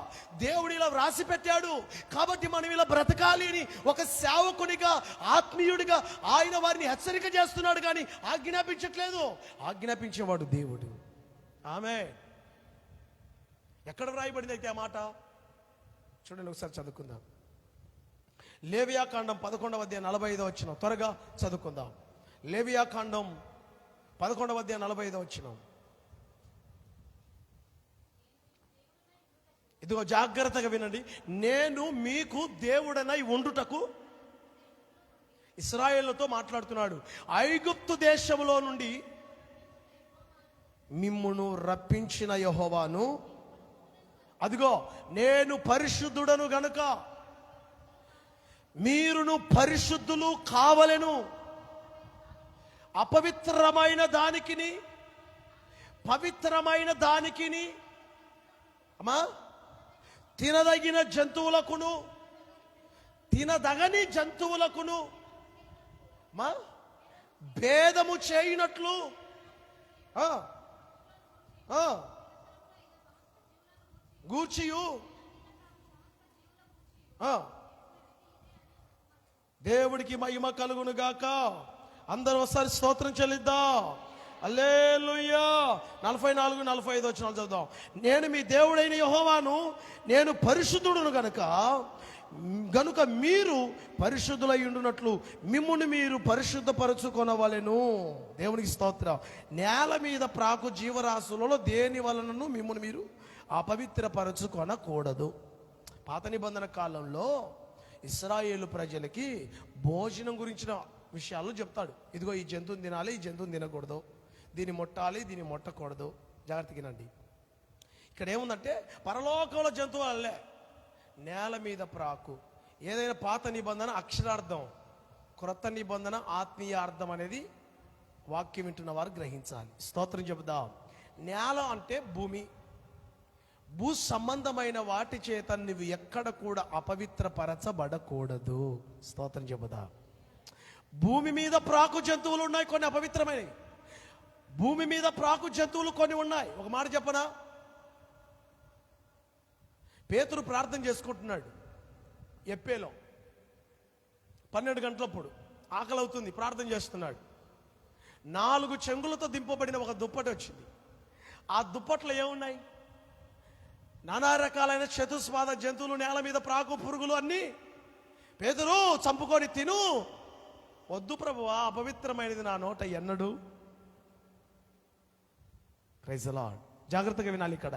దేవుడు ఇలా వ్రాసి పెట్టాడు కాబట్టి మనం ఇలా బ్రతకాలి అని ఒక సేవకునిగా, ఆత్మీయుడిగా ఆయన వారిని హెచ్చరిక చేస్తున్నాడు, కానీ ఆజ్ఞాపించట్లేదు. ఆజ్ఞాపించేవాడు దేవుడు. ఆమేన్. ఎక్కడ వ్రాయబడింది అయితే ఆ మాట? చూడండి, ఒకసారి చదువుకుందాం. లేవియాకాండం 11వ అధ్యాయం 45వ వచనం. త్వరగా చదువుకుందాం. లేవియాకాండం 11వ అధ్యాయం 45వ వచనం. ఇదిగో జాగ్రత్తగా వినండి. నేను మీకు దేవుడనై ఉండుటకు, ఇశ్రాయేలుతో మాట్లాడుతున్నాడు, ఐగుప్తు దేశములో నుండి మిమ్మును రప్పించిన యెహోవాను, అదిగో నేను పరిశుద్ధుడను గనుక మీరును పరిశుద్ధులు కావలెను. అపవిత్రమైన దానికిని పవిత్రమైన దానికిని, అమ్మా, తినదగిన జంతువులకును తినదగని జంతువులకును భేదము చేయనట్లు గూర్చియు దేవుడికి మహిమ కలుగును గాక. అందరూ ఒకసారి స్తోత్రం చెల్లిద్దాం. హల్లెలూయా. 44, 45 వచనాలు చదువుదాం. నేను మీ దేవుడైన యెహోవాను, నేను పరిశుద్ధుడును గనుక మీరు పరిశుద్ధులై ఉండునట్లు మిమ్మును మీరు పరిశుద్ధపరచుకొనవలెను. దేవునికి స్తోత్రం. నేల మీద ప్రాకు జీవరాశులలో దేని వలనను మిమ్మును మీరు అపవిత్రపరచుకొనకూడదు. పాత నిబంధన కాలంలో ఇశ్రాయేలు ప్రజలకి భోజనం గురించిన విషయాలు చెప్తాడు. ఇదిగో ఈ జంతువుని తినాలి, ఈ జంతువుని తినకూడదు, దీన్ని ముట్టాలి, దీన్ని ముట్టకూడదు. జాగ్రత్తగానండి. ఇక్కడ ఏముందంటే పరలోకంలో జంతువు వల్లే, నేల మీద ప్రాకు. ఏదైనా పాత నిబంధన అక్షరార్థం, క్రొత్త నిబంధన ఆత్మీయ అర్థం అనేది వాక్యం వింటున్న వారు గ్రహించాలి. స్తోత్రం చెబుదాం. నేల అంటే భూమి. భూ సంబంధమైన వాటి చేత నువ్వు ఎక్కడ కూడా అపవిత్రపరచబడకూడదు. స్తోత్రం చెబుదా. భూమి మీద ప్రాకు జంతువులు ఉన్నాయి, కొన్ని అపవిత్రమైనవి. భూమి మీద ప్రాకు జంతువులు కొన్ని ఉన్నాయి. ఒక మాట చెప్పనా, పేతురు ప్రార్థన చేసుకుంటున్నాడు ఎప్పేలో 12 గంటలప్పుడు. ఆకలి అవుతుంది, ప్రార్థన చేస్తున్నాడు. 4 చెంగులతో దింపబడిన ఒక దుప్పటి వచ్చింది. ఆ దుప్పట్లో ఏమున్నాయి? నానా రకాలైన చతుస్పాద జంతువులు, నేల మీద ప్రాకు పురుగులు అన్నీ. పేతురు, చంపుకొని తిను. వద్దు ప్రభువా, అపవిత్రమైనది నా నోట ఎన్నడు. Praise the lord. జాగ్రత్తగా వినాలి ఇక్కడ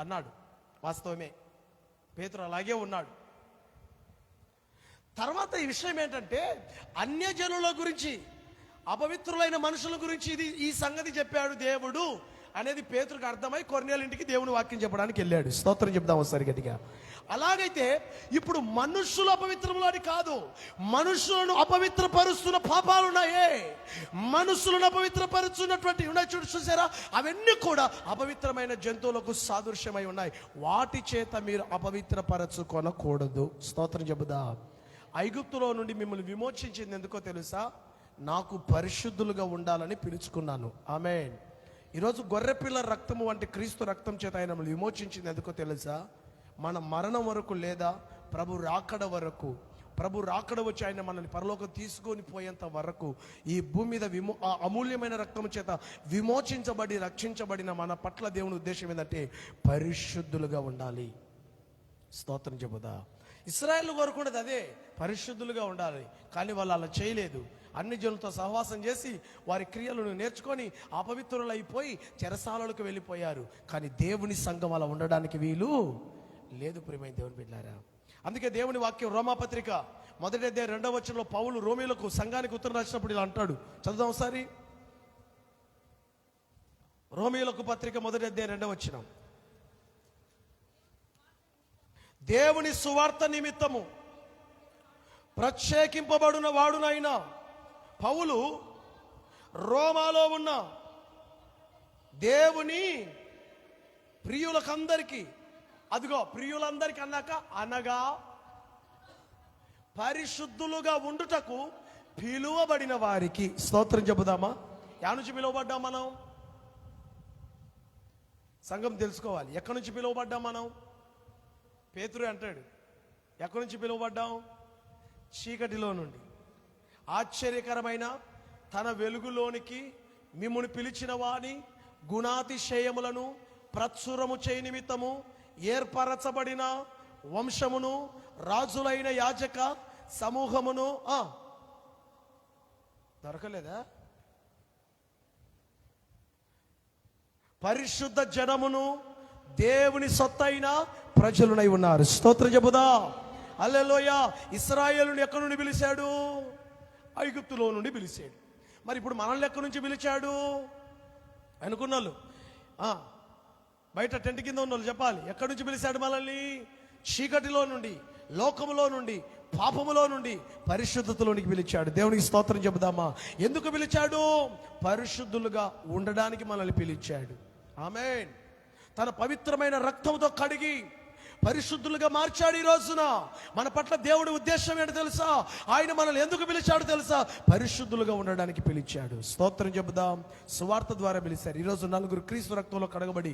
అన్నాడు. వాస్తవమే, పేతురు అలాగే ఉన్నాడు. తర్వాత ఈ విషయం ఏంటంటే, అన్యజనుల గురించి, అపవిత్రులైన మనుషుల గురించి ఈ సంగతి చెప్పాడు దేవుడు అనేది పేతురుకు అర్థమై కొర్నేలు ఇంటికి దేవుని వాక్యం చెప్పడానికి వెళ్ళాడు. స్తోత్రం చెప్దాం ఒకసారి గట్టిగా. అలాగైతే ఇప్పుడు మనుషులు అపవిత్రములు అని కాదు, మనుషులను అపవిత్రపరుస్తున్న పాపాలు ఉన్నాయే, మనుషులను అపవిత్రపరుస్తున్నటువంటి ఉన్నాయి చూసారా, అవన్నీ కూడా అపవిత్రమైన జంతువులకు సాదృశ్యమై ఉన్నాయి. వాటి చేత మీరు అపవిత్రపరచుకొనకూడదు. స్తోత్రం చెబుదా. ఐగుప్తులో నుండి మిమ్మల్ని విమోచించింది ఎందుకో తెలుసా? నాకు పరిశుద్ధులుగా ఉండాలని పిలుచుకున్నాను. ఆమేన్. ఈరోజు గొర్రెపిల్ల రక్తము వంటి క్రీస్తు రక్తం చేత ఆయన మిమ్మల్ని విమోచించింది ఎందుకో తెలుసా? మన మరణం వరకు లేదా ప్రభు రాకడ వరకు, ప్రభు రాకడ వచ్చి ఆయన మనల్ని పరలోకం తీసుకొని పోయేంత వరకు ఈ భూమి మీద అమూల్యమైన రక్తము చేత విమోచించబడి రక్షించబడిన మన పట్ల దేవుని ఉద్దేశం ఏంటంటే పరిశుద్ధులుగా ఉండాలి. స్తోత్రం చెబుదా. ఇశ్రాయేలు కోరుకున్నది అదే, పరిశుద్ధులుగా ఉండాలి. కానీ వాళ్ళు అలా చేయలేదు. అన్ని జనులతో సహవాసం చేసి వారి క్రియలను నేర్చుకొని అపవిత్రులైపోయి చెరసాలలకు వెళ్ళిపోయారు. కానీ దేవుని సంఘం అలా ఉండడానికి వీలు లేదు. ప్రియమైన దేవుని బిడ్డలారా, అందుకే దేవుని వాక్యం రోమాపత్రిక 1వ అధ్యాయం 2వ వచనంలో పౌలు రోమీయులకు సంఘానికి ఉత్తరం రాసినప్పుడు ఇలా అంటాడు. చదువుదాం ఒకసారి. రోమీయులకు పత్రిక 1వ అధ్యాయం 2వ వచనం. దేవుని సువార్త నిమిత్తము ప్రత్యేకింపబడిన వాడునైనా పౌలు రోమాలో ఉన్న దేవుని ప్రియులకందరికీ, అదిగో ప్రియులందరికీ అన్నాక అనగా పరిశుద్ధులుగా ఉండుటకు పిలువబడిన వారికి. స్తోత్రం చెబుదామా. ఎక్కడి నుంచి పిలువబడ్డాం మనం? సంఘం తెలుసుకోవాలి. ఎక్కడి నుంచి పిలువబడ్డాం మనం? పేతురు అంటాడు, ఎక్కడి నుంచి పిలువబడ్డాం? చీకటిలో నుండి ఆశ్చర్యకరమైన తన వెలుగులోనికి మిమ్మును పిలిచిన వాని గుణాతిశయములను ప్రచురము చేయ నిమిత్తము ఏర్పరచబడిన వంశమును, రాజులైన యాజక సమూహమును. దొరకలేదా? పరిశుద్ధ జనమును, దేవుని సొత్తైన ప్రజలునై ఉన్నారు. స్తోత్రం చెబుదా. హల్లెలూయా. ఇశ్రాయేలుని ఎక్కడి నుండి పిలిచాడు? ఐగుప్తులో నుండి పిలిచాడు. మరి ఇప్పుడు మనల్ని ఎక్కడి నుంచి పిలిచాడు? అనుకున్నాళ్ళు బయట టెంట్ కింద ఉన్న వాళ్ళు చెప్పాలి, ఎక్కడి నుంచి పిలిచాడు మనల్ని? చీకటిలో నుండి, లోకములో నుండి, పాపములో నుండి పరిశుద్ధతలోనికి పిలిచాడు. దేవునికి స్తోత్రం చెబుదామా. ఎందుకు పిలిచాడు? పరిశుద్ధులుగా ఉండడానికి మనల్ని పిలిచాడు. ఆమేన్. తన పవిత్రమైన రక్తంతో కడిగి పరిశుద్ధులుగా మార్చాడు. ఈ రోజున మన పట్ల దేవుడి ఉద్దేశం ఏంటో తెలుసా? ఆయన మనల్ని ఎందుకు పిలిచాడు తెలుసా? పరిశుద్ధులుగా ఉండడానికి పిలిచాడు. స్తోత్రం చెబుదాం. సువార్త ద్వారా పిలిచారు. ఈరోజు 4 క్రీస్తు రక్తంలో కడగబడి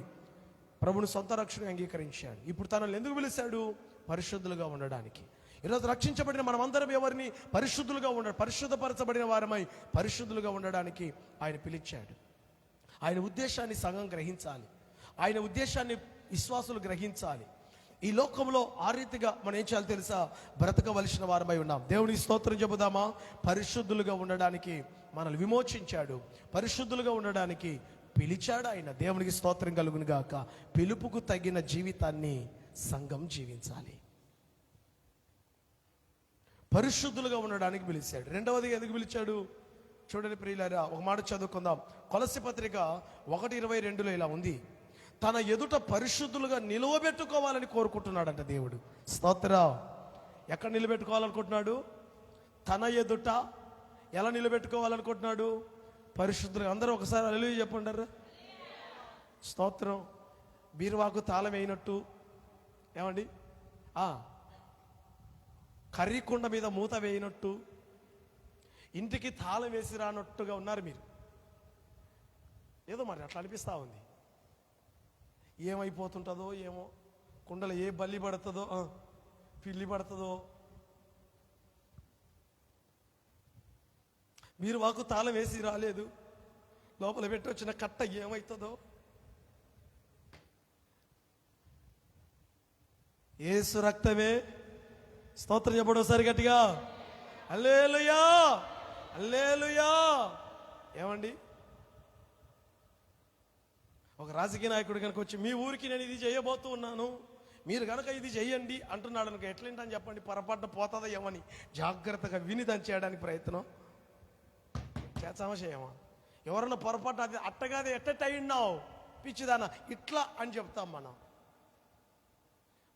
ప్రభుని సొంత రక్షణ అంగీకరించాడు. ఇప్పుడు తనను ఎందుకు పిలిచాడు? పరిశుద్ధులుగా ఉండడానికి. ఈరోజు రక్షించబడిన మనమందరం ఎవరిని? పరిశుద్ధులుగా పరిశుద్ధపరచబడిన వారమై పరిశుద్ధులుగా ఉండడానికి ఆయన పిలిచాడు. ఆయన ఉద్దేశాన్ని సంఘం గ్రహించాలి. ఆయన ఉద్దేశాన్ని విశ్వాసులు గ్రహించాలి. ఈ లోకంలో ఆ రీతిగా మనం ఏం చేయాలి తెలుసా? బ్రతకవలసిన వారమై ఉన్నాం. దేవునికి స్తోత్రం చెబుదామా. పరిశుద్ధులుగా ఉండడానికి మనల్ని విమోచించాడు, పరిశుద్ధులుగా ఉండడానికి పిలిచాడు ఆయన. దేవునికి స్తోత్రం కలుగును గాక. పిలుపుకు తగిన జీవితాన్ని సంఘం జీవించాలి. పరిశుద్ధులుగా ఉండడానికి పిలిచాడు. రెండవది ఎందుకు పిలిచాడు? చూడండి ప్రియులారా, ఒక మాట చదువుకుందాం. కొలస్సీ పత్రిక 1:22 ఇలా ఉంది. తన ఎదుట పరిశుద్ధులుగా నిలవబెట్టుకోవాలని కోరుకుంటున్నాడంట దేవుడు. స్తోత్రం. ఎక్కడ నిలబెట్టుకోవాలనుకుంటున్నాడు? తన ఎదుట ఎలా నిలబెట్టుకోవాలనుకుంటున్నాడు? పరిశుద్ధులు. అందరూ ఒకసారి హల్లెలూయా చెప్పండి. స్తోత్రం. బీరువాకు తాళం వేయినట్టు, ఏమండి, కర్రీ కుండ మీద మూత వేయినట్టు, ఇంటికి తాళం వేసి రానట్టుగా ఉన్నారు మీరు. ఏదో మరి అట్లా అనిపిస్తూ ఉంది. ఏమైపోతుంటుందో ఏమో, కుండలో ఏ బల్లి పడుతుందో, పిల్లి పడుతుందో, మీరు మాకు తాళం వేసి రాలేదు, లోపల పెట్టి వచ్చిన కట్ట ఏమవుతుందో. యేసు రక్తమే. స్తోత్రం చెప్పండి ఒకసారి గట్టిగా. హల్లెలూయా, హల్లెలూయా. ఏమండి, ఒక రాజకీయ నాయకుడు కనుక వచ్చి మీ ఊరికి నేను ఇది చేయబోతూ ఉన్నాను, మీరు కనుక ఇది చెయ్యండి అంటున్నాడు అనుకో, ఎట్లేంటని చెప్పండి, పొరపాటున పోతుందో ఏమని జాగ్రత్తగా విని దాన్ని చేయడానికి ప్రయత్నం చేస్తామా చేయమా? ఎవరన్నా పొరపాటు అది అట్టగాదే ఎట్ట అయ్యిన్నావు పిచ్చిదానా ఇట్లా అని చెప్తాం మనం.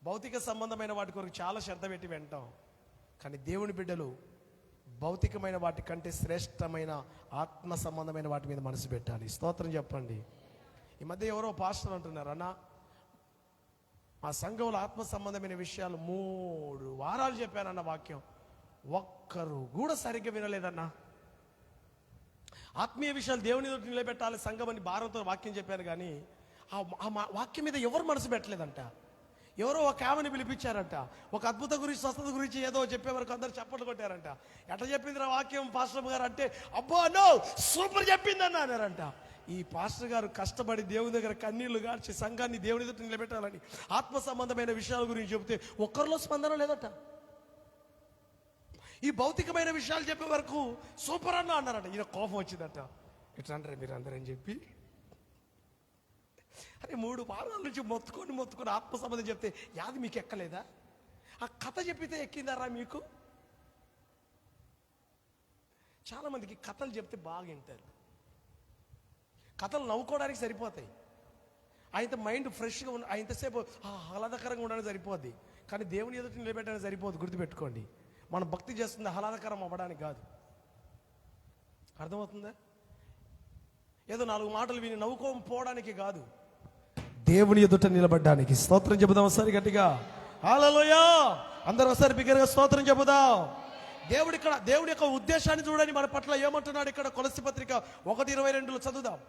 భౌతిక సంబంధమైన వాటి కొరకు చాలా శ్రద్ధ పెట్టి వింటాం. కానీ దేవుని బిడ్డలు భౌతికమైన వాటి కంటే శ్రేష్టమైన ఆత్మ సంబంధమైన వాటి మీద మనసు పెట్టాలి. స్తోత్రం చెప్పండి. ఈ మధ్య ఎవరో పాస్టర్ అంటున్నారు, అన్న మా సంఘంలో ఆత్మ సంబంధమైన విషయాలు 3 వారాలు చెప్పానన్న వాక్యం ఒక్కరు కూడా సరిగ్గా వినలేదన్నా. ఆత్మీయ విషయాలు దేవుని ఎదుట నిలబెట్టాలి సంఘం అని భారంతో వాక్యం చెప్పాను, కానీ ఆ వాక్యం మీద ఎవరు మనసు పెట్టలేదంట. ఎవరో ఒక ఆమెను పిలిపించారంట, ఒక అద్భుత గురించి స్వస్థత గురించి ఏదో చెప్పే వరకు అందరు చప్పట్లు కొట్టారంట. ఎట్లా చెప్పింది రా వాక్యం పాస్టర్ గారు అంటే, అబ్బో నో సూపర్ చెప్పిందన్న అన్నారంట. ఈ పాస్టర్ గారు కష్టపడి దేవుని దగ్గర కన్నీళ్లు గార్చి సంఘాన్ని దేవుని ఎదుట నిలబెట్టాలని ఆత్మ సంబంధమైన విషయాల గురించి చెబితే ఒక్కరిలో స్పందన లేదట. ఈ భౌతికమైన విషయాలు చెప్పే వరకు సూపర్ అన్న అన్నారట. ఈయన కోపం వచ్చిందట, ఇట్లా అంటారు మీరు అందరని చెప్పి. అరే 3 వారాల నుంచి మొత్తుకొని ఆత్మ సంబంధం చెప్తే యాది మీకు ఎక్కలేదా? ఆ కథ చెప్పితే ఎక్కిందారా మీకు? చాలా మందికి కథలు చెప్తే బాగా వింటారు. కథలు నవ్వుకోవడానికి సరిపోతాయి, ఆయనతో మైండ్ ఫ్రెష్గా ఉన్న ఆయనసేపు ఆహ్లాదకరంగా ఉండడానికి సరిపోద్ది. కానీ దేవుని ఎదుట నిలబెట్టడానికి సరిపోదు. గుర్తుపెట్టుకోండి, మనం భక్తి చేస్తుంది ఆహ్లాదకరం అవ్వడానికి కాదు. అర్థమవుతుందా? ఏదో 4 మాటలు విని నవ్వుకోపోవడానికి కాదు, దేవుని ఎదుట నిలబడ్డానికి. స్తోత్రం చెబుదాం ఒకసారి గట్టిగా. హల్లెలూయా. అందరూ ఒకసారి బిగ్గరగా స్తోత్రం చెబుదాం. దేవుడి యొక్క ఉద్దేశాన్ని చూడని మన పట్ల ఏమంటున్నాడు ఇక్కడ కొలస్సీ పత్రిక 1:22 చదువుదాం.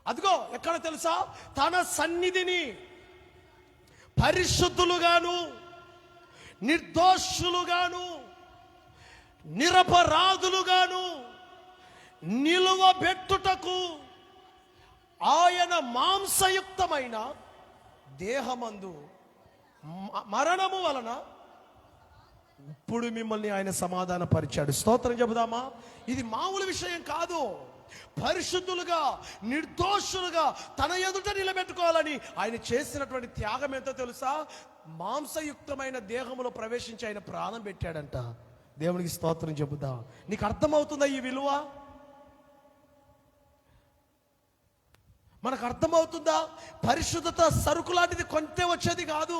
అదిగో ఎక్కడ తెలుసా, తన సన్నిధిని పరిశుద్ధులుగాను నిర్దోషులుగాను నిరపరాధులుగాను నిలువబెట్టుటకు ఆయన మాంసయుక్తమైన దేహమందు మరణము వలన ఇప్పుడు మిమ్మల్ని ఆయన సమాధానపరిచాడు. స్తోత్రం చెబుదామా? ఇది మామూలు విషయం కాదు. పరిశుద్ధులుగా నిర్దోషులుగా తన ఎదుట నిలబెట్టుకోవాలని ఆయన చేసినటువంటి త్యాగం ఎంతో తెలుసా? మాంసయుక్తమైన దేహములో ప్రవేశించి ఆయన ప్రాణం పెట్టాడంట. దేవునికి స్తోత్రం చెబుదా. నీకు అర్థమవుతుందా ఈ విలువ? మనకు అర్థమవుతుందా? పరిశుద్ధత సరుకు లాంటిది కొంటే వచ్చేది కాదు,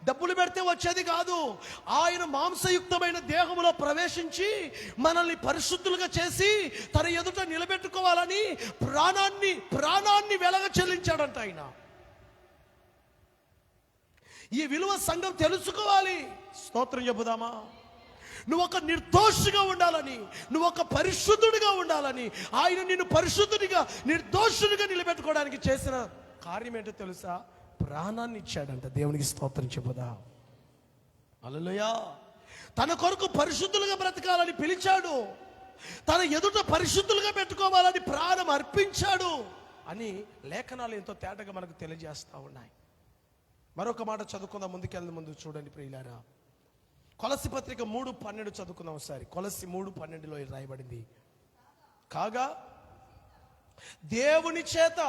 డబ్బులు పెడితే వచ్చేది కాదు. ఆయన మాంసయుక్తమైన దేహములో ప్రవేశించి మనల్ని పరిశుద్ధులుగా చేసి తన ఎదుట నిలబెట్టుకోవాలని ప్రాణాన్ని వెలగ చెల్లించాడంట ఆయన. ఈ విలువ సంఘం తెలుసుకోవాలి. స్తోత్రం చెబుదామా? నువ్వు ఒక నిర్దోషిగా ఉండాలని, నువ్వు ఒక పరిశుద్ధుడిగా ఉండాలని ఆయన నిన్ను పరిశుద్ధుడిగా నిర్దోషుడిగా నిలబెట్టుకోవడానికి చేసిన కార్యం ఏంటో తెలుసా? ప్రాణాన్ని ఇచ్చాడంట. దేవునికి స్తోత్రం చెబుదా. హల్లెలూయా. తన కొరకు పరిశుద్ధులుగా బ్రతకాలని పిలిచాడు, తన ఎదుట పరిశుద్ధులుగా పెట్టుకోవాలని ప్రాణం అర్పించాడు అని లేఖనాలు ఎంతో తేటగా మనకు తెలియజేస్తూ ఉన్నాయి. మరొక మాట చదువుకుందాం, ముందుకెళ్ళే ముందు చూడండి ప్రియులారా. కొలస్సీ పత్రిక 3:12 చదువుకుందాం ఒకసారి. కొలస్సీ 3:12లో రాయబడింది, కాగా దేవుని చేత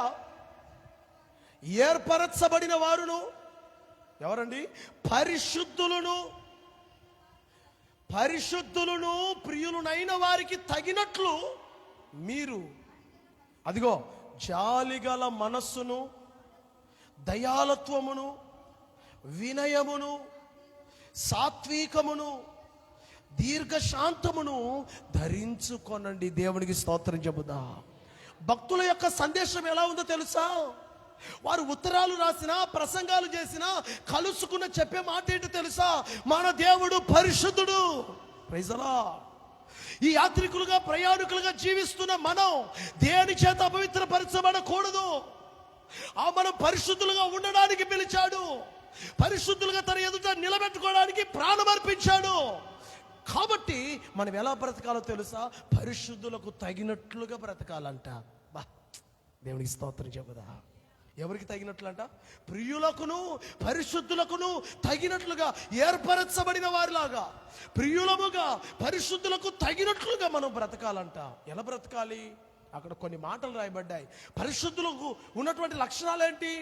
ఏర్పరచబడిన వారును, ఎవరండి? పరిశుద్ధులను ప్రియులునైన వారికి తగినట్లు మీరు అదిగో జాలిగల మనస్సును, దయాలత్వమును, వినయమును, సాత్వికమును దీర్ఘశాంతమును ధరించుకొనండి. దేవునికి స్తోత్రం చెబుదా. భక్తుల యొక్క సందేశం ఎలా ఉందో తెలుసా? వారు ఉత్తరాలు రాసినా, ప్రసంగాలు చేసినా, కలుసుకున్న చెప్పే మాట ఏంటో తెలుసా? మన దేవుడు పరిశుద్ధుడు. Praise the lord. ఈ యాత్రికులుగా, ప్రయాణికులుగా జీవిస్తున్న మనం దేని చేత అపవిత్రపరచబడకూడదు. మనం పరిశుద్ధులుగా ఉండడానికి పిలిచాడు. పరిశుద్ధులుగా తన ఎదుట నిలబెట్టుకోవడానికి ప్రాణం అర్పించాడు. కాబట్టి మనం ఎలా బ్రతకాలో తెలుసా? పరిశుద్ధులకు తగినట్లుగా బ్రతకాలంట. బా, దేవునికి స్తోత్రం చెబుదా. ఎవరికి తగినట్లంట? ప్రియులకును పరిశుద్ధులకును తగినట్లుగా ఏర్పరచబడిన వారిలాగా, ప్రియులముగా పరిశుద్ధులకు తగినట్లుగా మనం బ్రతకాలంట. ఎలా బ్రతకాలి? అక్కడ కొన్ని మాటలు రాయబడ్డాయి. పరిశుద్ధులకు ఉన్నటువంటి లక్షణాలు ఏంటి?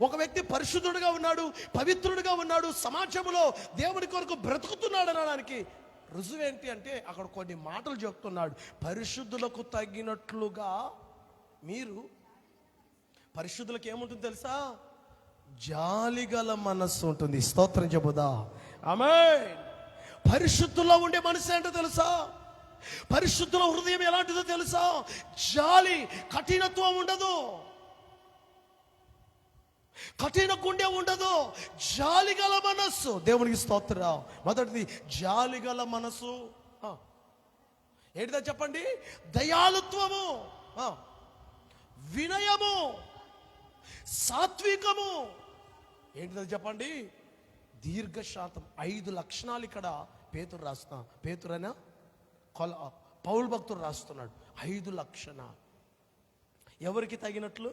ఒక వ్యక్తి పరిశుద్ధుడిగా ఉన్నాడు, పవిత్రుడిగా ఉన్నాడు, సమాజంలో దేవుడి కొరకు బ్రతుకుతున్నాడు అనడానికి రుజువు ఏంటి అంటే అక్కడ కొన్ని మాటలు చెప్తున్నాడు. పరిశుద్ధులకు తగినట్లుగా మీరు, పరిశుద్ధులకు ఏముంటుంది తెలుసా? జాలిగల మనస్సు ఉంటుంది. స్తోత్రం చెబుదా. ఆమేన్. పరిశుద్ధుల్లో ఉండే మనసు ఏంటో తెలుసా? పరిశుద్ధుల హృదయం ఎలాంటిదో తెలుసా? జాలి, కఠినత్వం ఉండదు, కఠిన గుండె ఉండదు, జాలిగల మనస్సు. దేవునికి స్తోత్రం. మొదటిది జాలిగల మనసు. ఏంటిదో చెప్పండి? దయాళుత్వము, వినయము, సాత్వికము. ఏంటిదో చెప్పండి? దీర్ఘశాంతం. 5 లక్షణాలు ఇక్కడ పేతురు రాస్తున్నా. పేతురైనా పౌలు భక్తుడు రాస్తున్నాడు. 5 లక్షణాలు. ఎవరికి తగినట్లు?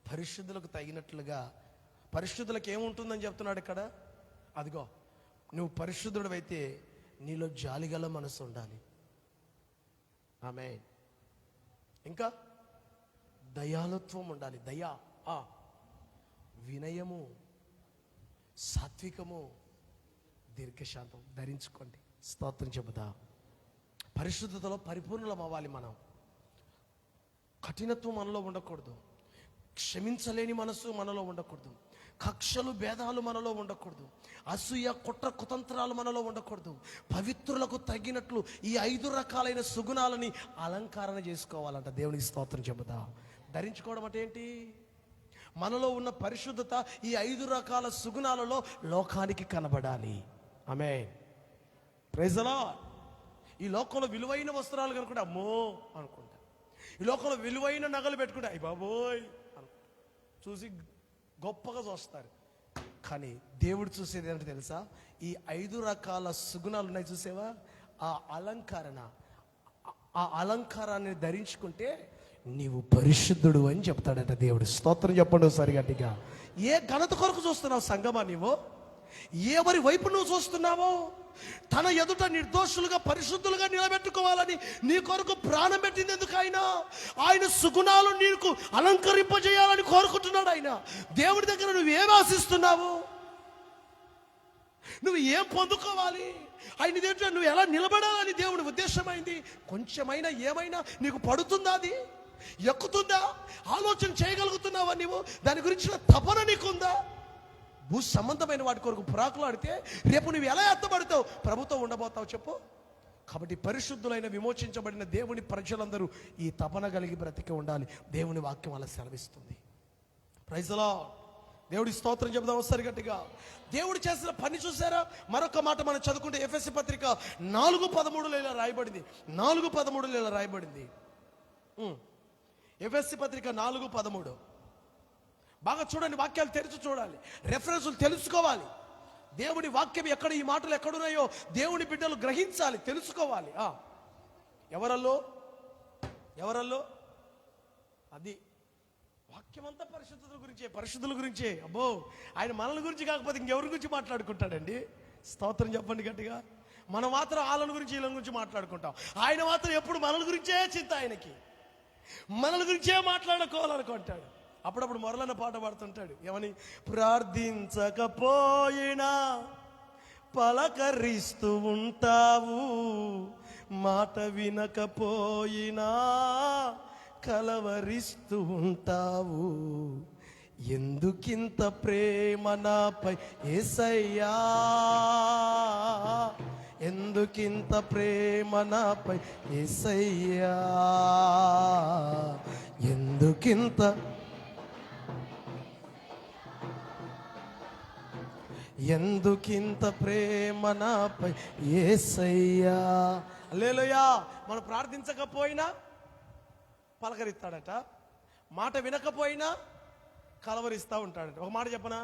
పరిశుద్ధులకు తగినట్లుగా. పరిశుద్ధులకు ఏముంటుందని చెప్తున్నాడు ఇక్కడ? అదిగో, నువ్వు పరిశుద్ధుడు అయితే నీలో జాలిగల మనసు ఉండాలి. ఆమేన్. ఇంకా దయాళుత్వం ఉండాలి. దయా, వినయము, సాత్వికము, దీర్ఘశాంతం ధరించుకోండి. స్తోత్రం చెబుతా. పరిశుద్ధతలో పరిపూర్ణం అవ్వాలి మనం. కఠినత్వం మనలో ఉండకూడదు, క్షమించలేని మనసు మనలో ఉండకూడదు, కక్షలు భేదాలు మనలో ఉండకూడదు, అసూయ కుట్ర కుతంత్రాలు మనలో ఉండకూడదు. పవిత్రులకు తగినట్లు ఈ 5 రకాలైన సుగుణాలని అలంకరణ చేసుకోవాలంట. దేవునికి స్తోత్రం చెబుతా. ధరించుకోవడం అంటే ఏంటి? మనలో ఉన్న పరిశుద్ధత ఈ 5 రకాల సుగుణాలలో లోకానికి కనబడాలి. ఆమేన్. Praise the lord. ఈ లోకంలో విలువైన వస్త్రాలు కనుకుంటే అమ్మో అనుకుంటా, ఈ లోకంలో విలువైన నగలు పెట్టుకుంటే అయ్యి బాబోయ్ చూసి గొప్పగా చూస్తారు. కానీ దేవుడు చూసేది ఏంటో తెలుసా? ఈ 5 రకాల సుగుణాలు ఉన్నాయి చూసేవా? ఆ అలంకారాన్ని ధరించుకుంటే నీవు పరిశుద్ధుడు అని చెప్తాడట దేవుడు. స్తోత్రం చెప్పండి ఒకసారి గట్టిగా. ఏ ఘనత కొరకు చూస్తున్నావు సంగమా? నీవు ఎవరి వైపు నువ్వు చూస్తున్నావో? తన ఎదుట నిర్దోషులుగా పరిశుద్ధులుగా నిలబెట్టుకోవాలని నీ కొరకు ప్రాణం పెట్టింది ఎందుకు? ఆయన సుగుణాలు నీకు అలంకరింపజేయాలని కోరుకుంటున్నాడు ఆయన. దేవుడి దగ్గర నువ్వు ఏం ఆశిస్తున్నావు? నువ్వు ఏం పొందుకోవాలి? ఆయన దగ్గర నువ్వు ఎలా నిలబడాలని దేవుడి ఉద్దేశమైంది. కొంచెమైనా ఏమైనా నీకు పడుతుందా? అది ఎక్కుతుందా? ఆలోచన చేయగలుగుతున్నావా నీవు? దాని గురించిన తపన నీకుందా? భూ సంబంధమైన వాటి కొరకు పురాకులాడితే రేపు నువ్వు ఎలా ఎత్తబడతావు? ప్రభుత్వం ఉండబోతావు చెప్పు. కాబట్టి పరిశుద్ధులైన విమోచించబడిన దేవుని ప్రజలందరూ ఈ తపన కలిగి బ్రతికి ఉండాలి. దేవుని వాక్యం అలా సెలవిస్తుంది. Praise the lord. దేవుడి స్తోత్రం చెబుదాం ఒకసారి గట్టిగా. దేవుడు చేసిన పని చూసారా? మరొక మాట మనం చదువుకుంటే ఎఫెసీ పత్రిక 4:13 ఇలా రాయబడింది. 4:13 ఇలా రాయబడింది. ఎఫెసీ పత్రిక 4:13 బాగా చూడండి. వాక్యాలు తెరిచి చూడాలి, రెఫరెన్సులు తెలుసుకోవాలి. దేవుని వాక్యం ఎక్కడ, ఈ మాటలు ఎక్కడున్నాయో దేవుని బిడ్డలు గ్రహించాలి, తెలుసుకోవాలి. ఎవరల్లో అది వాక్యం అంతా పరిశుద్ధుల గురించే, పరిశుద్ధుల గురించే. అబ్బో, ఆయన మనల గురించి కాకపోతే ఇంకెవరి గురించి మాట్లాడుకుంటాడండి? స్తోత్రం చెప్పండి గట్టిగా. మనం మాత్రం వాళ్ళ గురించి వీళ్ళ గురించి మాట్లాడుకుంటాం. ఆయన మాత్రం ఎప్పుడు మనల గురించే చింత. ఆయనకి మనల గురించే మాట్లాడుకోవాలనుకుంటాడు. అప్పుడప్పుడు మొరలన్న పాట పాడుతుంటాడు. ఏమని? ప్రార్థించకపోయినా పలకరిస్తూ ఉంటావు, మాట వినకపోయినా కలవరిస్తూ ఉంటావు, ఎందుకింత ప్రేమ నాపై యేసయ్యా, ఎందుకింత ప్రేమ నాపై యేసయ్యా, ఎందుకింత ప్రేమ నాపై యేసయ్యా. హల్లెలూయా. మనం ప్రార్థించకపోయినా పలకరిస్తాడట, మాట వినకపోయినా కలవరిస్తూ ఉంటాడట. ఒక మాట చెప్పనా,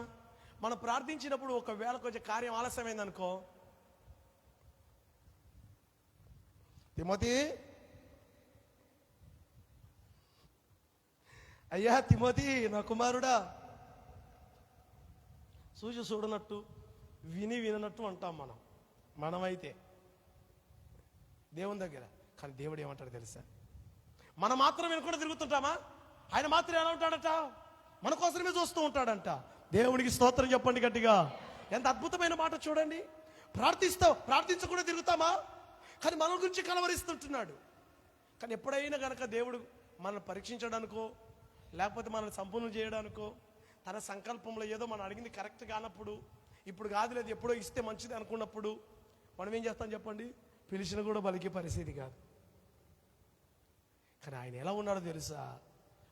మనం ప్రార్థించినప్పుడు ఒకవేళ కొంచెం కార్యం ఆలస్యమైందనుకో, తిమోతి, అయ్యా తిమోతి నా కుమారుడా, చూసి చూడనట్టు విని విననట్టు అంటాం మనమైతే దేవుని దగ్గర. కానీ దేవుడు ఏమంటాడు తెలుసా, మనం మాత్రం వినకుండా తిరుగుతుంటామా? ఆయన మాత్రం ఎలా ఉంటాడట, మన కోసమే చూస్తూ ఉంటాడంట. దేవునికి స్తోత్రం చెప్పండి గట్టిగా. ఎంత అద్భుతమైన మాట చూడండి. ప్రార్థించకుండా తిరుగుతామా? కానీ మన గురించి కలవరిస్తుంటున్నాడు. కానీ ఎప్పుడైనా కనుక దేవుడు మనల్ని పరీక్షించడానికో లేకపోతే మనల్ని సంపూర్ణం చేయడానికో తన సంకల్పంలో ఏదో మనం అడిగింది కరెక్ట్ కానప్పుడు, ఇప్పుడు కాదు లేదు ఎప్పుడో ఇస్తే మంచిది అనుకున్నప్పుడు మనం ఏం చేస్తాం చెప్పండి, పిలిచిన కూడా పలికే పరిస్థితి కాదు. కానీ ఆయన ఎలా ఉన్నాడో తెలుసా,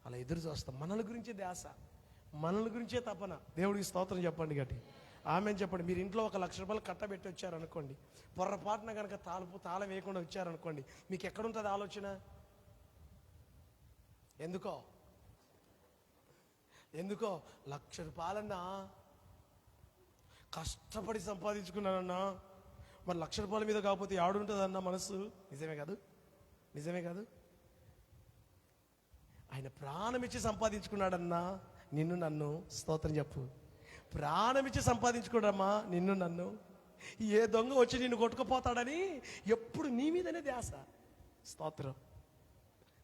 అలా ఎదురు చూస్తాం. మనల గురించే ధ్యాస, మనల గురించే తపన. దేవుడికి స్తోత్రం చెప్పండి గట్టి ఆమెను చెప్పండి. మీరు ఇంట్లో ₹1,00,000 కట్టబెట్టి వచ్చారనుకోండి, పొర్రపాటున కనుక తాళం వేయకుండా వచ్చారనుకోండి, మీకు ఎక్కడుంటుంది ఆలోచన? ఎందుకో ₹1,00,000 కష్టపడి సంపాదించుకున్నానన్నా, మరి ₹1,00,000 మీద కాకపోతే ఆడుంటుందన్న మనసు. నిజమే కాదు? ఆయన ప్రాణమిచ్చి సంపాదించుకున్నాడన్నా నిన్ను నన్ను. స్తోత్రం చెప్పు. ప్రాణమిచ్చి సంపాదించుకోడమ్మా నిన్ను నన్ను. ఏ దొంగ వచ్చి నిన్ను కొట్టుకుపోతాడని ఎప్పుడు నీ మీదనే ధ్యాస. స్తోత్రం.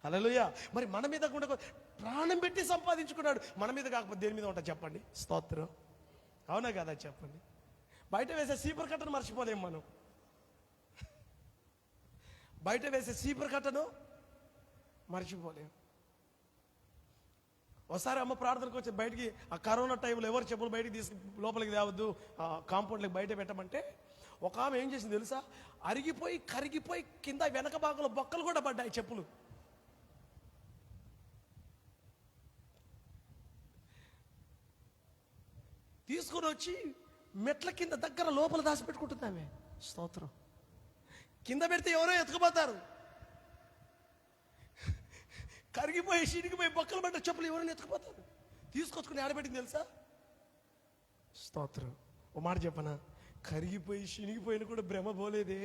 హల్లెలూయా. మరి మన మీద కూడా ప్రాణం పెట్టి సంపాదించుకున్నాడు, మన మీద కాకపోతే దేని మీద ఉంటుంది చెప్పండి? స్తోత్రం. అవునా కదా చెప్పండి. బయట వేసే సీపర్ కట్టను మర్చిపోలేము మనం. బయట వేసే సీపర్ కట్టను మర్చిపోలేము. ఒకసారి అమ్మ ప్రార్థనకు వచ్చి బయటికి ఆ కరోనా టైంలో ఎవరు చెప్పులు బయటికి లోపలికి తేవద్దు, కాంపౌండ్లకి బయట పెట్టమంటే ఒక ఆమె ఏం చేసింది తెలుసా, కరిగిపోయి కింద వెనక భాగంలో బొక్కలు కూడా పడ్డాయి చెప్పులు. తీసుకొని వచ్చి మెట్ల కింద దగ్గర లోపల దాచిపెట్టుకుంటుంది ఆమె. స్తోత్రం. కింద పెడితే ఎవరో ఎత్తుకుపోతారు. కరిగిపోయి చిరిగిపోయి బొక్కలు పడ్డ చెప్పులు ఎవరైనా ఎత్తుకుపోతారు. తీసుకొచ్చుకుని ఆడబెట్టింది తెలుసా? స్తోత్రం. ఓ మాట చెప్పనా, కరిగిపోయి చినిగిపోయిన కూడా భ్రమ పోలేదే.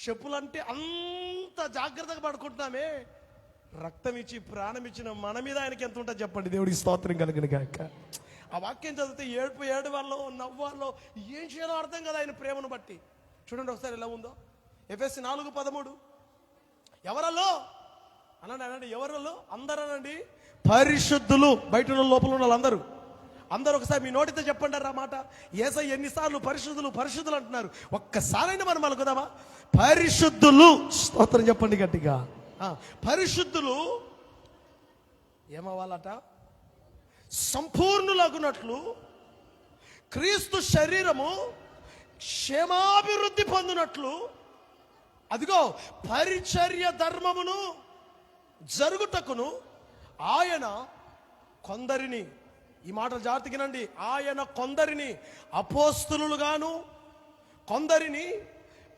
చెప్పులు అంటే అంత జాగ్రత్తగా పడుకుంటున్నామే, రక్తం ఇచ్చి ప్రాణం ఇచ్చిన మన మీద ఆయనకి ఎంత ఉంటుంది చెప్పండి? దేవుడికి స్తోత్రం కలుగును గాక. ఆ వాక్యం చదివితే ఏడు వాళ్ళో నవ్వాలో ఏం చేయాలో అర్థం కదా ఆయన ప్రేమను బట్టి. చూడండి ఒకసారి ఎలా ఉందో. ఎఫెసీ 4:13. ఎవరల్లో అనండి, ఎవరల్లో? అందరూ అనండి. పరిశుద్ధులు. బయట లోపల ఉన్న వాళ్ళందరూ ఒకసారి మీ నోటితో చెప్పండి ఆ మాట. యేసయ్య ఎన్నిసార్లు పరిశుద్ధులు అంటున్నారు, ఒక్కసారైనా మనం పలుకుదామా? పరిశుద్ధులు. స్తోత్రం చెప్పండి గట్టిగా. పరిశుద్ధులు ఏమవ్వాలట? సంపూర్ణులగునట్లు క్రీస్తు శరీరము క్షేమాభివృద్ధి పొందినట్లు, అదిగో పరిచర్య ధర్మమును జరుగుటకును ఆయన కొందరిని, ఈ మాటలు జాగ్రత్తగానండి, ఆయన కొందరిని అపోస్తలుగాను, కొందరిని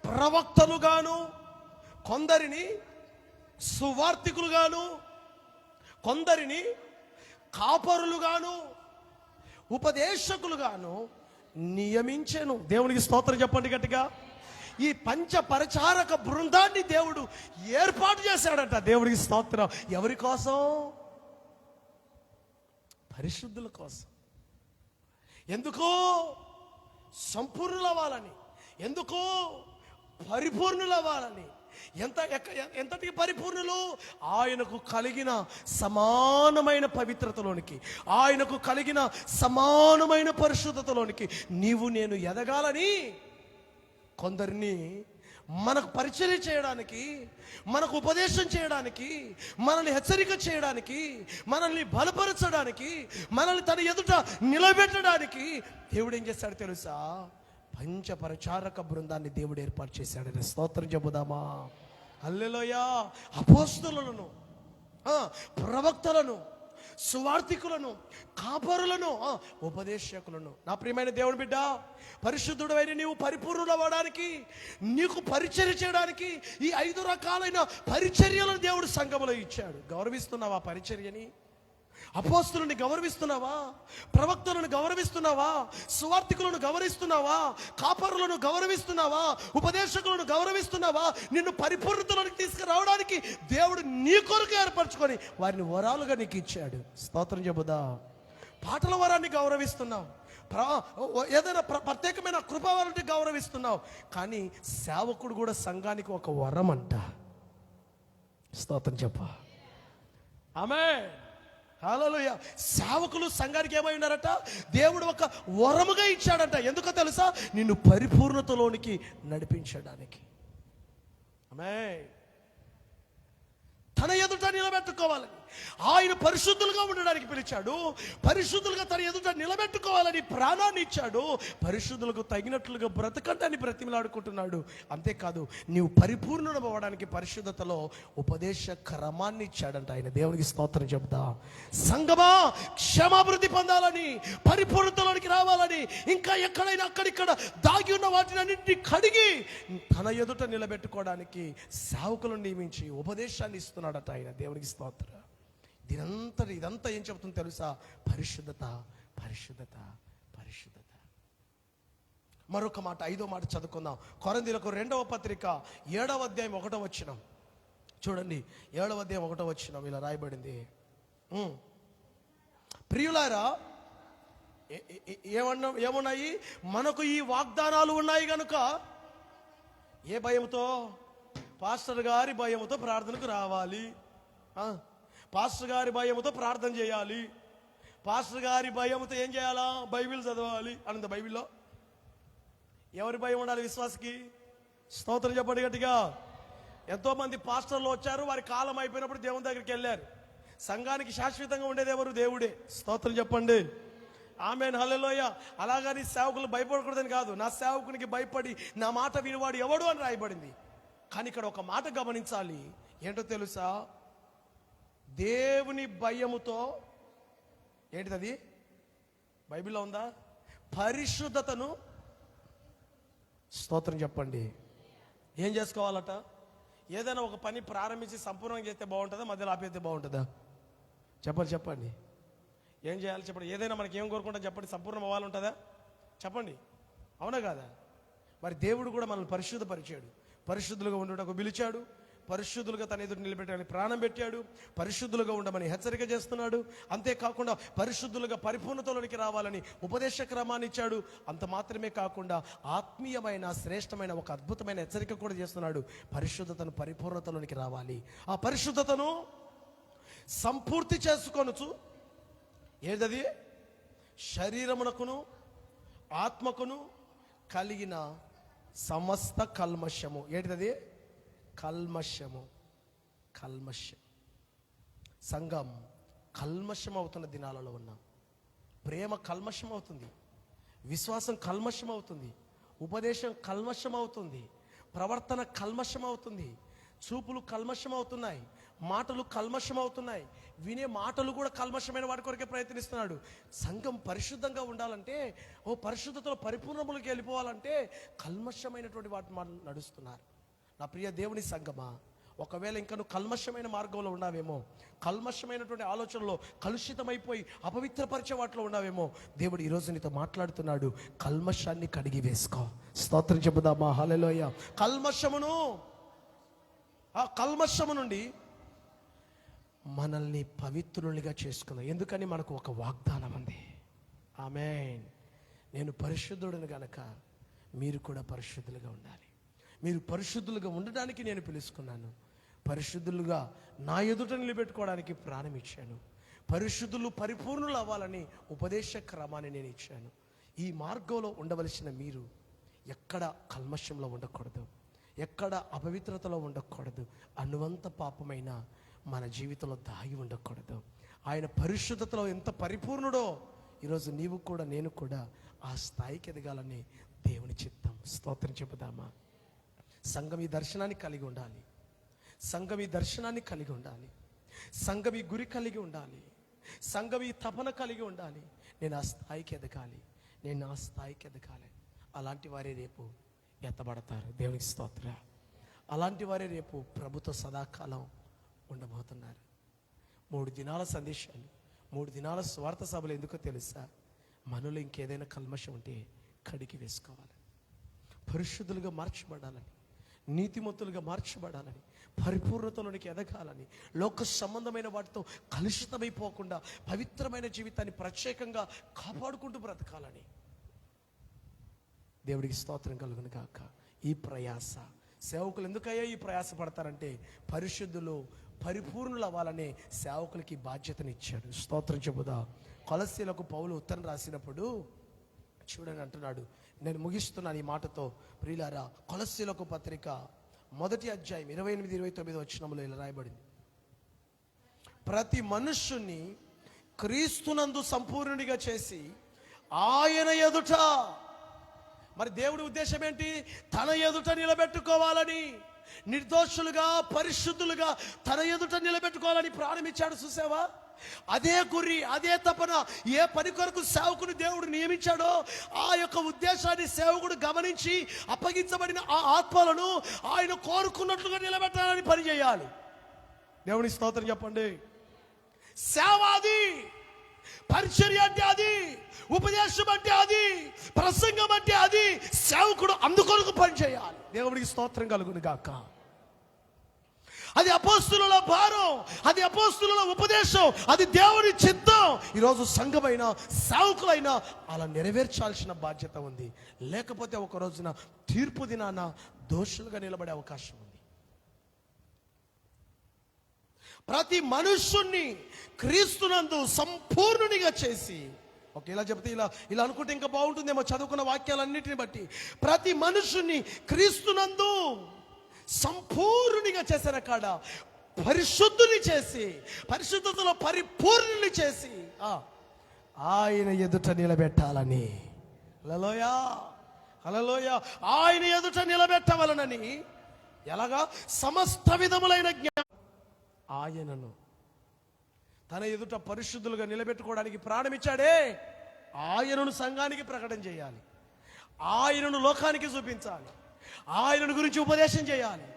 ప్రవక్తలుగాను, కొందరిని సువార్తికులుగాను, కొందరిని కాపరులుగాను, ఉపదేశకులుగాను నియమించెను. దేవునికి స్తోత్రం చెప్పండి గట్టిగా. ఈ పంచపరిచారక బృందాన్ని దేవుడు ఏర్పాటు చేశాడట. దేవుడికి స్తోత్రం. ఎవరి కోసం? పరిశుద్ధుల కోసం. ఎందుకో? సంపూర్ణులవ్వాలని. ఎందుకో? పరిపూర్ణులవ్వాలని. ఎంతటికి పరిపూర్ణులు? ఆయనకు కలిగిన సమానమైన పవిత్రతలోనికి, ఆయనకు కలిగిన సమానమైన పరిశుద్ధతలోనికి నీవు నేను ఎదగాలని కొందరిని మనకు పరిచర్య చేయడానికి, మనకు ఉపదేశం చేయడానికి, మనల్ని హెచ్చరిక చేయడానికి, మనల్ని బలపరచడానికి, మనల్ని తన ఎదుట నిలబెట్టడానికి దేవుడు ఏం చేస్తాడు తెలుసా? పంచపరిచారక బృందాన్ని దేవుడు ఏర్పాటు చేశాడని స్తోత్రం చెబుదామా? హల్లెలూయా. అపోస్తలులను, ప్రవక్తలను, సువార్థికులను, కాపరులను, ఉపదేశకులను. నా ప్రియమైన దేవుని బిడ్డ, పరిశుద్ధుడైన నీవు పరిపూర్ణుడవడానికి, నీకు పరిచర్య చేయడానికి ఈ 5 రకాలైన పరిచర్యలను దేవుడు సంఘములో ఇచ్చాడు. గౌరవిస్తున్నావా పరిచర్యని? అపోస్తలుని గౌరవిస్తున్నావా? ప్రవక్తలను గౌరవిస్తున్నావా? సువార్థికులను గౌరవిస్తున్నావా? కాపరులను గౌరవిస్తున్నావా? ఉపదేశకులను గౌరవిస్తున్నావా? నిన్ను పరిపూర్ణతలోకి తీసుకురావడానికి దేవుడు నీ కొరకు ఏర్పరచుకొని వారిని వరాలుగా నీకు ఇచ్చాడు. స్తోత్రం చెబుదా. పాటల వరాన్ని గౌరవిస్తున్నావు, ఏదైనా ప్రత్యేకమైన కృపవరాన్ని గౌరవిస్తున్నావు, కానీ సేవకుడు కూడా సంఘానికి ఒక వరం అంట. స్తోత్రం చెప్ప. ఆమేన్. హల్లెలూయా. సేవకులు సంఘానికి ఏమై ఉన్నారట? దేవుడు ఒక వరముగా ఇచ్చాడంట. ఎందుకో తెలుసా? నిన్ను పరిపూర్ణతలోనికి నడిపించడానికి. ఆమేన్. తన ఎదుట నిలబెట్టుకోవాలని, ఆయన పరిశుద్ధులుగా ఉండడానికి పిలిచాడు. పరిశుద్ధులుగా తన ఎదుట నిలబెట్టుకోవాలని ప్రాణాన్ని ఇచ్చాడు. పరిశుద్ధులకు తగినట్లుగా బ్రతకండి బ్రతిమలాడుకుంటున్నాడు. అంతేకాదు, నీవు పరిపూర్ణమవ్వడానికి పరిశుద్ధతలో ఉపదేశ క్రమాన్ని ఇచ్చాడంట ఆయన. దేవునికి స్తోత్రం చెబుతా. సంగమా, క్షమాభివృద్ధి పొందాలని, పరిపూర్ణతలోనికి రావాలని, ఇంకా ఎక్కడైనా అక్కడిక్కడ దాగి ఉన్న వాటిని అన్నింటినీ కడిగి తన ఎదుట నిలబెట్టుకోవడానికి సేవకులను నియమించి ఉపదేశాన్ని ఇస్తున్నాడట ఆయన. దేవునికి స్తోత్రం. ఇదంతా ఏం చెప్తుందో తెలుసా? పరిశుద్ధత, పరిశుద్ధత, పరిశుద్ధత. మరొక మాట, 5వ మాట చదువుకుందాం. కొరింథీయులకు 2వ పత్రిక 7వ అధ్యాయం 1వ వచనం చూడండి. 7వ అధ్యాయం 1వ వచనం ఇలా రాయబడింది. ప్రియులారా, ఏమున్నాయి? మనకు ఈ వాగ్దానాలు ఉన్నాయి గనుక ఏ భయంతో? పాస్టర్ గారి భయముతో ప్రార్థనకు రావాలి, పాస్టర్ గారి భయముతో ప్రార్థన చేయాలి, పాస్టర్ గారి భయముతో ఏం చేయాలా? బైబిల్ చదవాలి అన్నది. బైబిల్లో ఎవరి భయం ఉండాలి విశ్వాసకి? స్తోత్రం చెప్పండి గట్టిగా. ఎంతోమంది పాస్టర్లు వచ్చారు, వారి కాలం అయిపోయినప్పుడు దేవుని దగ్గరికి వెళ్ళారు. సంఘానికి శాశ్వతంగా ఉండేది ఎవరు? దేవుడే. స్తోత్రం చెప్పండి. ఆమేన్. హల్లెలూయా. అలాగని సేవకులు భయపడకూడదని కాదు. నా సేవకునికి భయపడి నా మాట వినివాడు ఎవడు అని రాయబడింది. కానీ ఇక్కడ ఒక మాట గమనించాలి. ఏంటో తెలుసా? దేవుని భయముతో, ఏంటిది? బైబిల్లో ఉందా? పరిశుద్ధతను, స్తోత్రం చెప్పండి, ఏం చేసుకోవాలట? ఏదైనా ఒక పని ప్రారంభించి సంపూర్ణంగా చేస్తే బాగుంటుందా? మధ్యలో ఆపేస్తే బాగుంటుందా? చెప్పండి. ఏం చేయాలి చెప్పండి. ఏదైనా మనకి ఏం కోరుకుంటాం చెప్పండి? సంపూర్ణం అవ్వాలి ఉంటుందా? చెప్పండి. అవునా కాదా? మరి దేవుడు కూడా మనల్ని పరిశుద్ధపరిచాడు, పరిశుద్ధులుగా ఉండటకు పిలిచాడు, పరిశుద్ధులుగా తన ఎదురు నిలబెట్టడానికి ప్రాణం పెట్టాడు, పరిశుద్ధులుగా ఉండమని హెచ్చరిక చేస్తున్నాడు. అంతేకాకుండా పరిశుద్ధులుగా పరిపూర్ణతలోనికి రావాలని ఉపదేశ క్రమాన్ని ఇచ్చాడు. అంత మాత్రమే కాకుండా ఆత్మీయమైన శ్రేష్టమైన ఒక అద్భుతమైన హెచ్చరిక కూడా చేస్తున్నాడు. పరిశుద్ధతను, పరిపూర్ణతలోనికి రావాలి. ఆ పరిశుద్ధతను సంపూర్తి చేసుకొనుచు, ఏదది? శరీరమునకును ఆత్మకును కలిగిన సమస్త కల్మషము. ఏంటిది? కల్మషము. సంఘం కల్మషం అవుతున్న దినాలలో ఉన్నాం. ప్రేమ కల్మషం అవుతుంది, విశ్వాసం కల్మషం అవుతుంది, ఉపదేశం కల్మషం అవుతుంది, ప్రవర్తన కల్మషం అవుతుంది, చూపులు కల్మషం అవుతున్నాయి, మాటలు కల్మషం అవుతున్నాయి, వినే మాటలు కూడా కల్మషమైన వాటి కొరకే ప్రయత్నిస్తున్నాడు. సంఘం పరిశుద్ధంగా ఉండాలంటే, పరిశుద్ధతలో పరిపూర్ణములకు వెళ్ళిపోవాలంటే కల్మషమైనటువంటి వాటి నడుస్తున్నారు. నా ప్రియ దేవుని సంఘమా, ఒకవేళ ఇంకా నువ్వు కల్మషమైన మార్గంలో ఉన్నావేమో, కల్మషమైనటువంటి ఆలోచనలో కలుషితమైపోయి అపవిత్రపరిచే వాటిలో ఉన్నావేమో, దేవుడు ఈరోజు నీతో మాట్లాడుతున్నాడు. కల్మషాన్ని కడిగి వేసుకో. స్తోత్రం చెబుదామా? హల్లెలూయా. ఆ కల్మషము నుండి మనల్ని పవిత్రులుగా చేసుకుందాం. ఎందుకని మనకు ఒక వాగ్దానం ఉంది. ఆమేన్. నేను పరిశుద్ధుడిని గనక మీరు కూడా పరిశుద్ధులుగా ఉండాలి. మీరు పరిశుద్ధులుగా ఉండడానికి నేను పిలుచుకున్నాను. పరిశుద్ధులుగా నా ఎదుట నిలబెట్టుకోవడానికి ప్రాణం ఇచ్చాను. పరిశుద్ధులు పరిపూర్ణులు అవ్వాలని ఉపదేశ క్రమాన్ని నేను ఇచ్చాను. ఈ మార్గంలో ఉండవలసిన మీరు ఎక్కడ కల్మషంలో ఉండకూడదు, ఎక్కడ అపవిత్రతలో ఉండకూడదు, అనువంత పాపమైన మన జీవితంలో దాగి ఉండకూడదు. ఆయన పరిశుద్ధతలో ఎంత పరిపూర్ణుడో ఈరోజు నీవు కూడా నేను కూడా ఆ స్థాయికి ఎదగాలని దేవుని చిత్తం. స్తోత్రం చెబుదామా? సంఘం ఈ దర్శనాన్ని కలిగి ఉండాలి. సంఘం ఈ దర్శనాన్ని కలిగి ఉండాలి. సంఘం ఈ గురి కలిగి ఉండాలి. సంఘం ఈ తపన కలిగి ఉండాలి. నేను ఆ స్థాయికి ఎదగాలి, నేను ఆ స్థాయికి ఎదగాలి. అలాంటి వారే రేపు ఎత్తబడతారు. దేవునికి స్తోత్ర. అలాంటి వారే రేపు ప్రభుతో సదాకాలం ఉండబోతున్నారు. 3 దినాల సందేశాలు, 3 దినాల స్వార్థ సభలు ఎందుకో తెలుసా? మనలో ఇంకేదైనా కల్మషం ఉంటే కడిగి వేసుకోవాలి, పరిశుద్ధులుగా మార్చబడాలని, నీతిమంతులుగా మార్చబడాలని, పరిపూర్ణతలోనికి ఎదగాలని, లోక సంబంధమైన వాటితో కలుషితమైపోకుండా పవిత్రమైన జీవితాన్ని ప్రత్యేకంగా కాపాడుకుంటూ బ్రతకాలని. దేవుడికి స్తోత్రం కలుగును గాక. ఈ ప్రయాస సేవకులు ఎందుకయ్యా ఈ ప్రయాస పడతారంటే పరిశుద్ధులు పరిపూర్ణులు అవ్వాలనే సేవకులకి బాధ్యతనిచ్చాడు. స్తోత్రం చెబుదా. కొలస్సీలకు పౌలు ఉత్తరం రాసినప్పుడు చూడని అంటున్నాడు, నేను ముగిస్తున్నాను ఈ మాటతో ప్రియులారా. కొలస్సీలకు పత్రిక 1వ అధ్యాయం 28-29 వచనంలో ఇలా రాయబడింది, ప్రతి మనుష్యుని క్రీస్తునందు సంపూర్ణుడిగా చేసి ఆయన ఎదుట, మరి దేవుడి ఉద్దేశం ఏంటి? తన ఎదుట నిలబెట్టుకోవాలని, నిర్దోషులుగా పరిశుద్ధులుగా తన ఎదుట నిలబెట్టుకోవాలని ప్రారంభించాడు. చూసావా? అదే గురి, అదే తపన. ఏ పని కొరకు సేవకుని దేవుడు నియమించాడో ఆ యొక్క ఉద్దేశాన్ని సేవకుడు గమనించి అప్పగించబడిన ఆ ఆత్మలను ఆయన కోరుకున్నట్లుగా నిలబెట్టాలని పని చేయాలి. దేవుని స్తోత్రం చెప్పండి. సేవ అది, పరిచర్య అంటే అది, ఉపదేశం అంటే అది, ప్రసంగం అంటే అది. సేవకుడు అందుకొరకు పని చేయాలి. దేవుడికి స్తోత్రం కలుగును గాక. అది అపోస్తుల భారం, అది అపోస్తుల ఉపదేశం, అది దేవుని చిత్తం. ఈరోజు సంఘమైన సేవకులైనా అలా నెరవేర్చాల్సిన బాధ్యత ఉంది. లేకపోతే ఒక రోజున తీర్పు దినాన దోషులుగా నిలబడే అవకాశం ఉంది. ప్రతి మనుష్యుణ్ణి క్రీస్తునందు సంపూర్ణునిగా చేసి, ఓకే ఇలా చెప్తే ఇలా అనుకుంటే ఇంకా బాగుంటుందేమో చదువుకున్న వాక్యాలన్నిటిని బట్టి, ప్రతి మనుషుని క్రీస్తునందు సంపూర్ణునిగా చేసిన కాడ పరిశుద్ధుని చేసి, పరిశుద్ధతలో పరిపూర్ణుని చేసి ఆయన ఎదుట నిలబెట్టాలని. హల్లెలూయా, హల్లెలూయా. ఆయన ఎదుట నిలబెట్టవలనని. ఎలాగా? సమస్త విధములైన ఆయనను తన ఎదుట పరిశుద్ధులుగా నిలబెట్టుకోవడానికి ప్రాణమిచ్చాడే, ఆయనను సంఘానికి ప్రకటన చేయాలి, ఆయనను లోకానికి చూపించాలి, ఆయనను గురించి ఉపదేశం చేయాలి,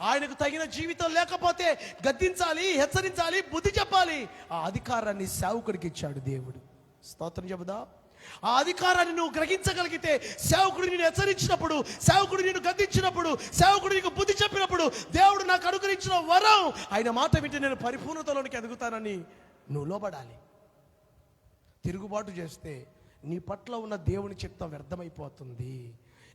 ఆయనకు తగిన జీవితం లేకపోతే గద్దించాలి, హెచ్చరించాలి, బుద్ధి చెప్పాలి. ఆ అధికారాన్ని సేవకుడికి ఇచ్చాడు దేవుడు. స్తోత్రం చెబుదా. ఆ అధికారాన్ని నువ్వు గ్రహించగలిగితే, సేవకుడు నిన్ను హెచ్చరించినప్పుడు, సేవకుడు నిన్ను గద్దించినప్పుడు, సేవకుడు నీకు బుద్ధి చెప్పినప్పుడు, దేవుడు నాకు అనుగ్రహించిన వరం, ఆయన మాట వింటే నేను పరిపూర్ణతలోనికి ఎదుగుతానని నువ్వు లోబడాలి. తిరుగుబాటు చేస్తే నీ పట్ల ఉన్న దేవుని చిత్తం వ్యర్థమైపోతుంది.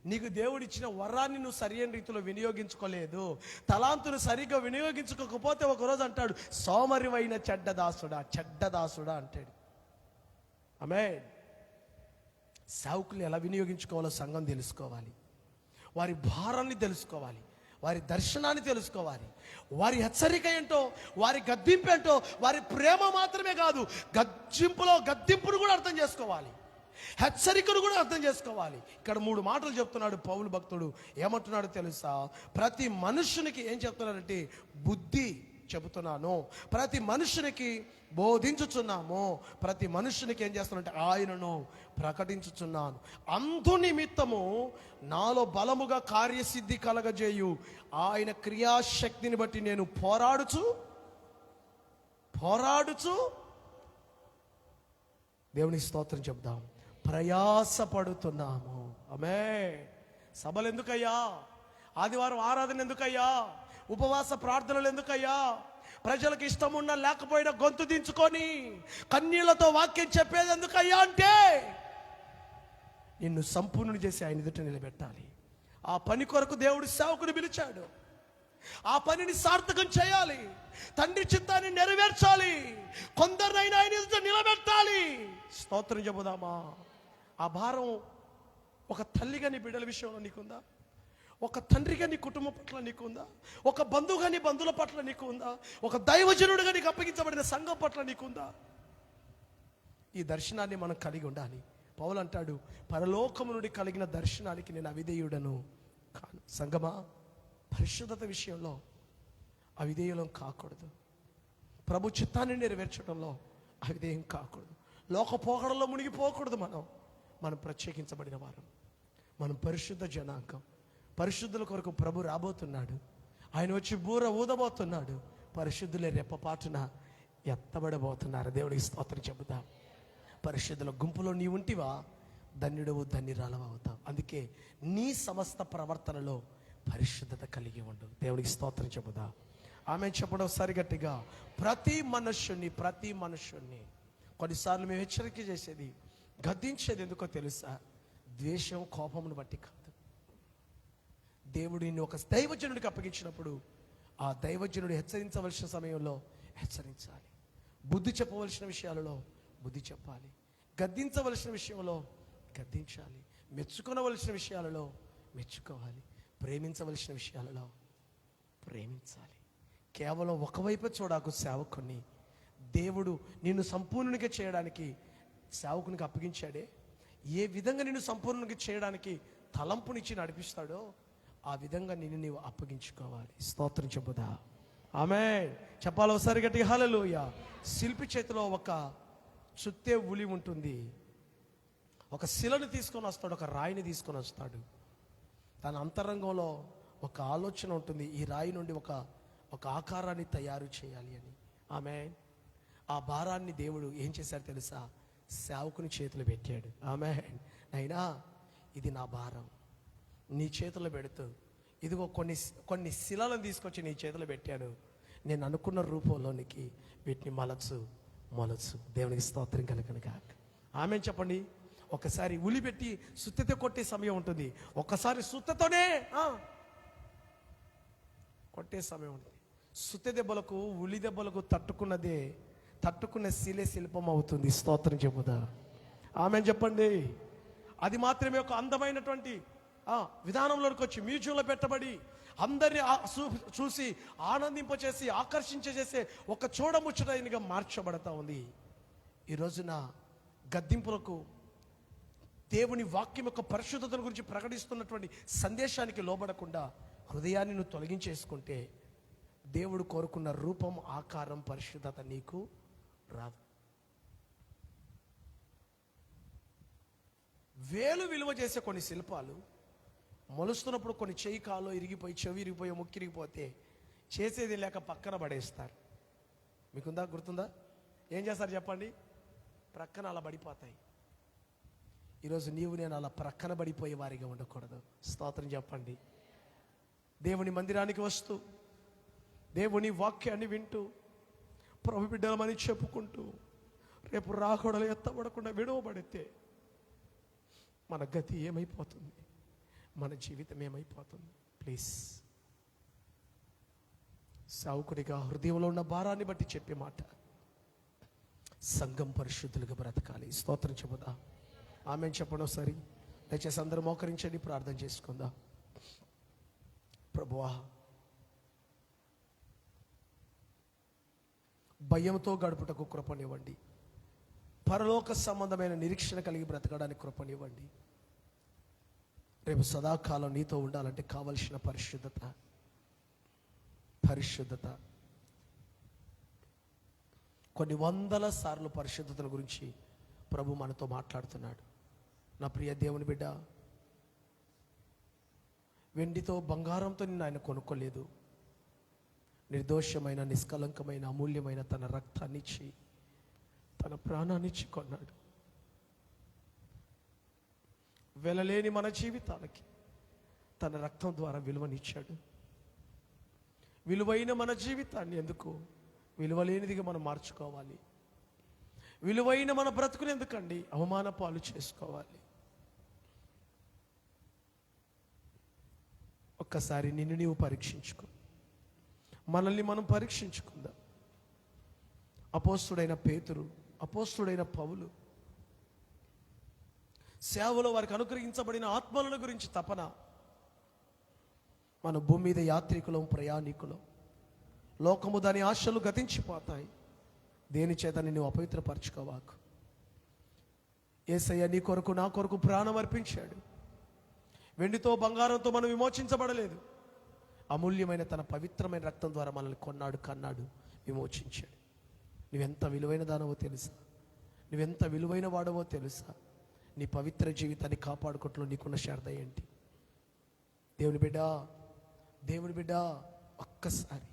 నీకు దేవుడిచ్చిన వరాన్ని నువ్వు సరైన రీతిలో వినియోగించుకోలేదు, తలాంతును సరిగ్గా వినియోగించుకోకపోతే ఒకరోజు అంటాడు, సోమరివైన చెడ్డదాసుడా, చెడ్డదాసుడా అంటాడు. ఆమేన్. సేవకులు ఎలా వినియోగించుకోవాలో సంఘం తెలుసుకోవాలి. వారి భారాన్ని తెలుసుకోవాలి, వారి దర్శనాన్ని తెలుసుకోవాలి, వారి హెచ్చరిక ఏంటో, వారి గద్దింపు ఏంటో, వారి ప్రేమ మాత్రమే కాదు, గద్దింపును కూడా అర్థం చేసుకోవాలి, హెచ్చరికను కూడా అర్థం చేసుకోవాలి. ఇక్కడ 3 మాటలు చెప్తున్నాడు పౌలు భక్తుడు. ఏమంటున్నాడు తెలుసా? ప్రతి మనుషునికి ఏం చెప్తున్నాడంటే బుద్ధి చెబుతున్నాను, ప్రతి మనుషునికి బోధించుచున్నాము, ప్రతి మనుషునికి ఏం చేస్తున్నానంటే ఆయనను ప్రకటించుచున్నాను. అందు నిమిత్తము నాలో బలముగా కార్యసిద్ధి కలగజేయు ఆయన క్రియాశక్తిని బట్టి నేను పోరాడుచు దేవుని స్తోత్రం చెప్దాం, ప్రయాసపడుతున్నాము. ఆమేన్. సభలు ఎందుకయ్యా? ఆదివారం ఆరాధన ఎందుకయ్యా? ఉపవాస ప్రార్థనలు ఎందుకయ్యా? ప్రజలకు ఇష్టం ఉన్నా లేకపోయినా గొంతు దించుకొని కన్నీళ్లతో వాక్యం చెప్పేది ఎందుకయ్యా అంటే, నిన్ను సంపూర్ణుని చేసి ఆయన ఎదుట నిలబెట్టాలి. ఆ పని కొరకు దేవుడు సేవకుని పిలిచాడు. ఆ పనిని సార్థకం చేయాలి, తండ్రి చిత్తాన్ని నెరవేర్చాలి, కొందరినైనా ఆయన ఎదుట నిలబెట్టాలి. స్తోత్రం చెబుదామా? ఆ భారం ఒక తల్లిగా నీ బిడ్డల విషయంలో నీకుందా? ఒక తండ్రిగా నీ కుటుంబం పట్ల నీకు ఉందా? ఒక బంధువుగా నీ బంధువుల పట్ల నీకు ఉందా? ఒక దైవజనుడిగా నీకు అప్పగించబడిన సంఘం పట్ల నీకుందా? ఈ దర్శనాన్ని మనం కలిగి ఉండాలి. పౌలు అంటాడు, పరలోకము నుండి కలిగిన దర్శనానికి నేను అవిధేయుడను కాను. సంగమా, పరిశుద్ధత విషయంలో అవిధేయులం కాకూడదు. ప్రభు చిత్తాన్ని నెరవేర్చడంలో అవిధేయం కాకూడదు. లోక పోకడలో మునిగిపోకూడదు. మనం ప్రత్యేకించబడిన వారం, మనం పరిశుద్ధ జనాంగం. పరిశుద్ధుల కొరకు ప్రభు రాబోతున్నాడు. ఆయన వచ్చి బూర ఊదబోతున్నాడు. పరిశుద్ధులే రెప్పపాటున ఎత్తబడబోతున్నారు. దేవుడికి స్తోత్రం చెబుతాం. పరిశుద్ధుల గుంపులో నీ ఉంటివా, ధన్యుడవు ధన్యురాలవు అవుతావు. అందుకే నీ సమస్త ప్రవర్తనలో పరిశుద్ధత కలిగి ఉండు. దేవుడికి స్తోత్రం చెబుదా. ఆమె చెప్పడం ఒకసారి గట్టిగా. ప్రతి మనుష్యుణ్ణి కొన్నిసార్లు మేము హెచ్చరిక చేసేది, గద్దించేది ఎందుకో తెలుసా? ద్వేషం, కోపమును బట్టి కాదు. దేవుడిని ఒక దైవజనుడికి అప్పగించినప్పుడు ఆ దైవజనుడు హెచ్చరించవలసిన సమయంలో హెచ్చరించాలి. బుద్ధి చెప్పవలసిన విషయాలలో బుద్ధి చెప్పాలి. గద్దించవలసిన విషయంలో గద్దించాలి. మెచ్చుకొనవలసిన విషయాలలో మెచ్చుకోవాలి. ప్రేమించవలసిన విషయాలలో ప్రేమించాలి. కేవలం ఒకవైపు చూడకు సేవకుని. దేవుడు నిన్ను సంపూర్ణునిగా చేయడానికి సేవకునికి అప్పగించాడే. ఏ విధంగా నిన్ను సంపూర్ణంగా చేయడానికి తలంపునిచ్చి నడిపిస్తాడో ఆ విధంగా నిన్ను నీవు అప్పగించుకోవాలి. స్తోత్రం చెబుదా. ఆమేన్. చెప్పాలి ఒకసారి గట్టిగా హల్లెలూయా. శిల్పి చేతిలో ఒక చుట్టే ఉలి ఉంటుంది. ఒక శిలను తీసుకొని వస్తాడు, ఒక రాయిని తీసుకొని వస్తాడు. తన అంతరంగంలో ఒక ఆలోచన ఉంటుంది, ఈ రాయి నుండి ఒక ఆకారాన్ని తయారు చేయాలి అని. ఆమేన్. ఆ భారాన్ని దేవుడు ఏం చేశాడు తెలుసా? సేవకుని చేతులు పెట్టాడు. ఆమేన్. అయినా ఇది నా భారం, నీ చేతుల్లో పెడుతూ, ఇదిగో కొన్ని శిలలను తీసుకొచ్చి నీ చేతులు పెట్టాను. నేను అనుకున్న రూపంలోనికి వీటిని మొలచు. దేవునికి స్తోత్రం కలుగును గాక. ఆమేన్ చెప్పండి. ఒకసారి ఉలి పెట్టి సుత్తెతో కొట్టే సమయం ఉంటుంది, ఒక్కసారి సుత్తతోనే కొట్టే సమయం ఉంటుంది. సుత్తె దెబ్బలకు, ఉలి దెబ్బలకు తట్టుకున్న శిలే శిల్పం అవుతుంది. స్తోత్రం చెబుదా. ఆమేన్ చెప్పండి. అది మాత్రమే ఒక అందమైనటువంటి విధానంలోకి వచ్చి మ్యూజియంలో పెట్టబడి అందరినీ చూసి ఆనందింపచేసి ఆకర్షించేసే ఒక చూడముచ్చటైనగా మార్చబడతా ఉంది. ఈ రోజున గద్దింపులకు, దేవుని వాక్యం యొక్క పరిశుద్ధతను గురించి ప్రకటిస్తున్నటువంటి సందేశానికి లోబడకుండా హృదయాన్ని నువ్వు తొలగించేసుకుంటే దేవుడు కోరుకున్న రూపం, ఆకారం, పరిశుద్ధత నీకు రాదు. వేలు విలువ చేసే కొన్ని శిల్పాలు మొలుస్తున్నప్పుడు కొన్ని చెయ్యి కాలో ఇరిగిపోయి, చెవి ఇరిగిపోయి, ముక్కు ఇరిగిపోతే చేసేది లేక పక్కన పడేస్తారు. మీకుందా, గుర్తుందా? ఏం చేస్తారు చెప్పండి? ప్రక్కన అలా పడిపోతాయి. ఈరోజు నీవు నేను అలా ప్రక్కన పడిపోయే వారిగా ఉండకూడదు. స్తోత్రం చెప్పండి. దేవుని మందిరానికి వస్తూ, దేవుని వాక్యాన్ని వింటూ, ప్రభు బిడ్డలమని చెప్పుకుంటూ, రేపు రాకూడలు ఎత్తబడకుండా విడవబడితే మన గతి ఏమైపోతుంది? మన జీవితం ఏమైపోతుంది? ప్లీజ్, సావుకుడిగా హృదయంలో ఉన్న భారాన్ని బట్టి చెప్పే మాట, సంఘం పరిశుద్ధులుగా బ్రతకాలి. స్తోత్రం చెబుదా. ఆమెన్ చెప్పండి ఒకసారి. దయచేసి అందరూ మోకరించండి, ప్రార్థన చేసుకుందాం. ప్రభువా, భయంతో గడుపుటకు కృపనివ్వండి. పరలోక సంబంధమైన నిరీక్షణ కలిగి బ్రతకడానికి కృపనివ్వండి. రేపు సదాకాలం నీతో ఉండాలంటే కావలసిన పరిశుద్ధత. కొన్ని వందల సార్లు పరిశుద్ధతల గురించి ప్రభు మనతో మాట్లాడుతున్నాడు. నా ప్రియ దేవుని బిడ్డ, వెండితో, బంగారంతో నిన్ను ఆయన కొనుక్కోలేదు. నిర్దోషమైన, నిష్కలంకమైన, అమూల్యమైన తన రక్తాన్నిచ్చి, తన ప్రాణాన్నిచ్చి కొన్నాడు. వెలలేని మన జీవితాలకి తన రక్తం ద్వారా విలువనిచ్చాడు. విలువైన మన జీవితాన్ని ఎందుకు విలువలేనిదిగా మనం మార్చుకోవాలి? విలువైన మన బ్రతుకుని ఎందుకండి అవమాన పాలు చేసుకోవాలి? ఒక్కసారి నిన్ను నీవు పరీక్షించుకో, మనల్ని మనం పరీక్షించుకుందాం. అపోస్తుడైన పేతురు, అపోస్తుడైన పౌలు సేవలో వారికి అనుగ్రహించబడిన ఆత్మలను గురించి తపన. మన భూమి మీద యాత్రికులం, ప్రయాణికులం. లోకము దాని ఆశలు గతించిపోతాయి. దేని చేత నిన్ను అపవిత్రపరచుకోవాకు. యేసయ్య నీ కొరకు నా కొరకు ప్రాణం అర్పించాడు. వెండితో బంగారంతో మనం విమోచించబడలేదు. అమూల్యమైన తన పవిత్రమైన రక్తం ద్వారా మనల్ని కొన్నాడు, కన్నాడు, విమోచించాడు. నువ్వెంత విలువైన దానవో తెలుసా? నువ్వెంత విలువైన వాడవో తెలుసా? నీ పవిత్ర జీవితాన్ని కాపాడుకోవట్లో నీకున్న శ్రద్ధ ఏంటి? దేవుని బిడ్డ ఒక్కసారి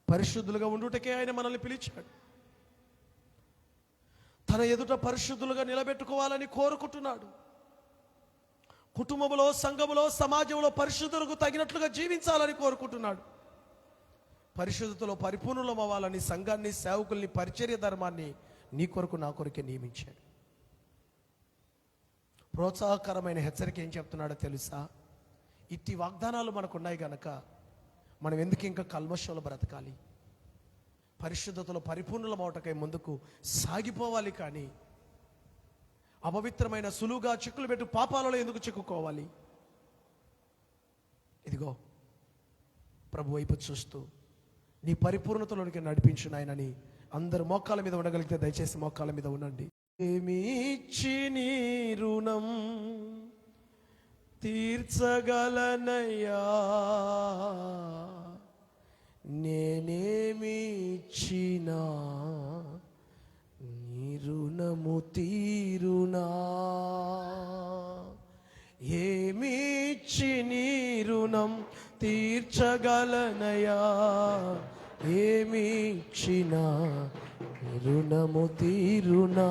పరిశుద్ధులుగా ఉండుటకే ఆయన మనల్ని పిలిచాడు. తన ఎదుట పరిశుద్ధులుగా నిలబెట్టుకోవాలని కోరుకుంటున్నాడు. కుటుంబంలో, సంఘములో, సమాజంలో పరిశుద్ధులకు తగినట్లుగా జీవించాలని కోరుకుంటున్నాడు. పరిశుద్ధతలో పరిపూర్ణులం అవ్వాలని సంఘాన్ని, సేవకుల్ని, పరిచర్య ధర్మాన్ని నీ కొరకు నా కొరకే నియమించాడు. ప్రోత్సాహకరమైన హెచ్చరిక ఏం చెప్తున్నాడో తెలుసా? ఇట్టి వాగ్దానాలు మనకున్నాయి గనక మనం ఎందుకు ఇంకా కల్మషంలో బ్రతకాలి? పరిశుద్ధతలో పరిపూర్ణులమవటకై ముందుకు సాగిపోవాలి. కానీ అపవిత్రమైన సులువుగా చిక్కులు పెట్టు పాపాలలో ఎందుకు చిక్కుకోవాలి? ఇదిగో ప్రభు వైపు చూస్తూ నీ పరిపూర్ణతలోనికి నడిపించు నాయనని అందరు మోకాళ్ళ మీద ఉండగలిగితే దయచేసి మోకాళ్ళ మీద ఉండండి. ఏమి ఇచ్చి నీ రుణం తీర్చగలనయ్యా, నేనేమి ఇచ్చినా నీ రుణము తీరునా? ఏమి ఇచ్చి నీ రుణం తీర్చగలనయ్యా, ఏమి ఇచ్చినా నీ రుణము తీరునా?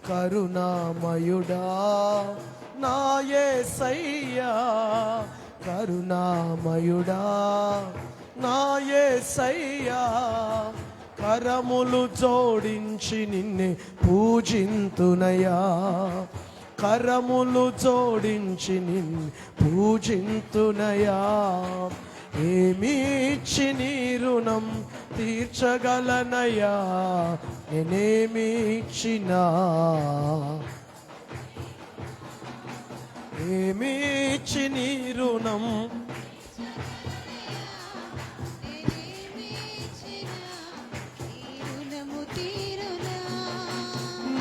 కరుణామయుడా నా యేసయ్యా, కరుణామయుడా నా యేసయ్యా, కరములు జోడించి నిన్నే పూజింతునయా, కరములు జోడించి నిన్ను పూజింతునయా. ఏమి ఇచ్చి నీ రుణం తీర్చగలనయ్యా, నేనేమి ఇచ్చినా, ఏమి ఇచ్చి నీ రుణం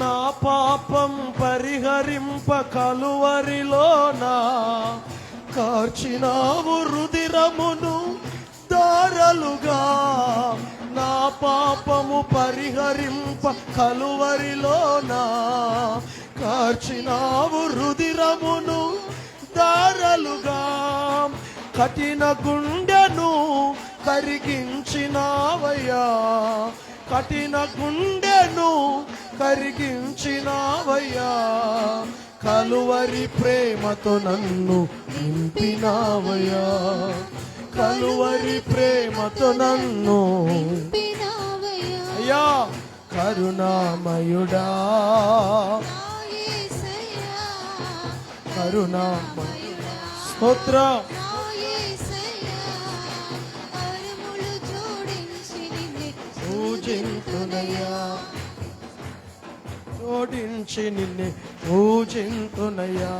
నా పాపం పరిహరింప కలువరిలోనా కార్చినావు రుధిరమును దారలుగా. నా పాపము పరిహరింప కలువరిలోనా కార్చినావు రుధిరమును దారలుగా. కఠిన గుండెను కరిగించినావయ్యా, కఠిన గుండెను కరిగించినావయ్యా, కలువరి ప్రేమతో నన్ను నింపినావయ్యా, కలువరి ప్రేమతో నన్ను అయ్యా. కరుణామయుడా కరుణామయుడా స్తోత్రం. పూజింతునయ్యా, జోడించి నిన్నే పూజింతునయ్యా.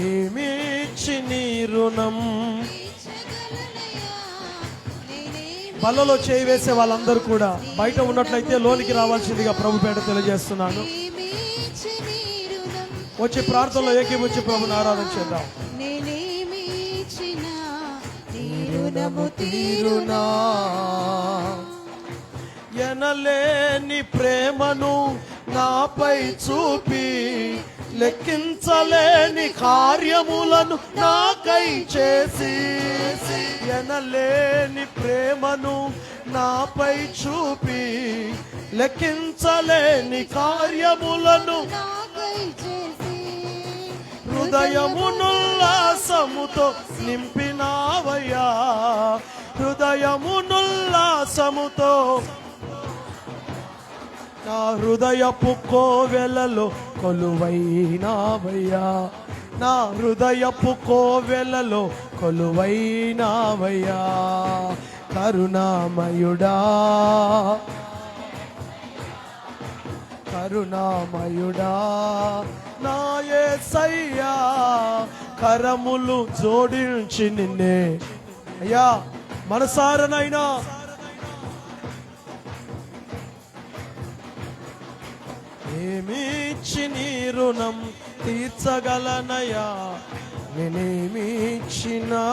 ఏమి ఇచ్చి నీ రుణం. బల్లలో చేయి వేసే వాళ్ళందరూ కూడా బయట ఉన్నట్లయితే లోనికి రావాల్సిందిగా ప్రభు పేట తెలియజేస్తున్నాను. వచ్చి ప్రార్థనలో ఏకీభవించి ప్రభుని ఆరాధన చేద్దాం. తీరునా ఎనలేని ప్రేమను నాపై చూపి, లెక్కించలేని కార్యములను నాకై చేసి, ఎనలేని ప్రేమను నాపై చూపి, లెక్కించలేని కార్యములను హృదయమునుల్లాసముతో నింపినావయ్యా, హృదయమునుల్లాసముతో. నా హృదయపు కోవెలలో కొలువైనావయ్యా, నా హృదయపు కోవెలలో కొలువైనావయ్యా. కరుణామయుడా కరుణామయుడా నా యేసయ్యా, కరములు జోడించి నిన్నే అయ్యా మనసారనైనా ఏమిచ్చి నీ రుణం తీర్చగలనయా నేనేమిచ్చినా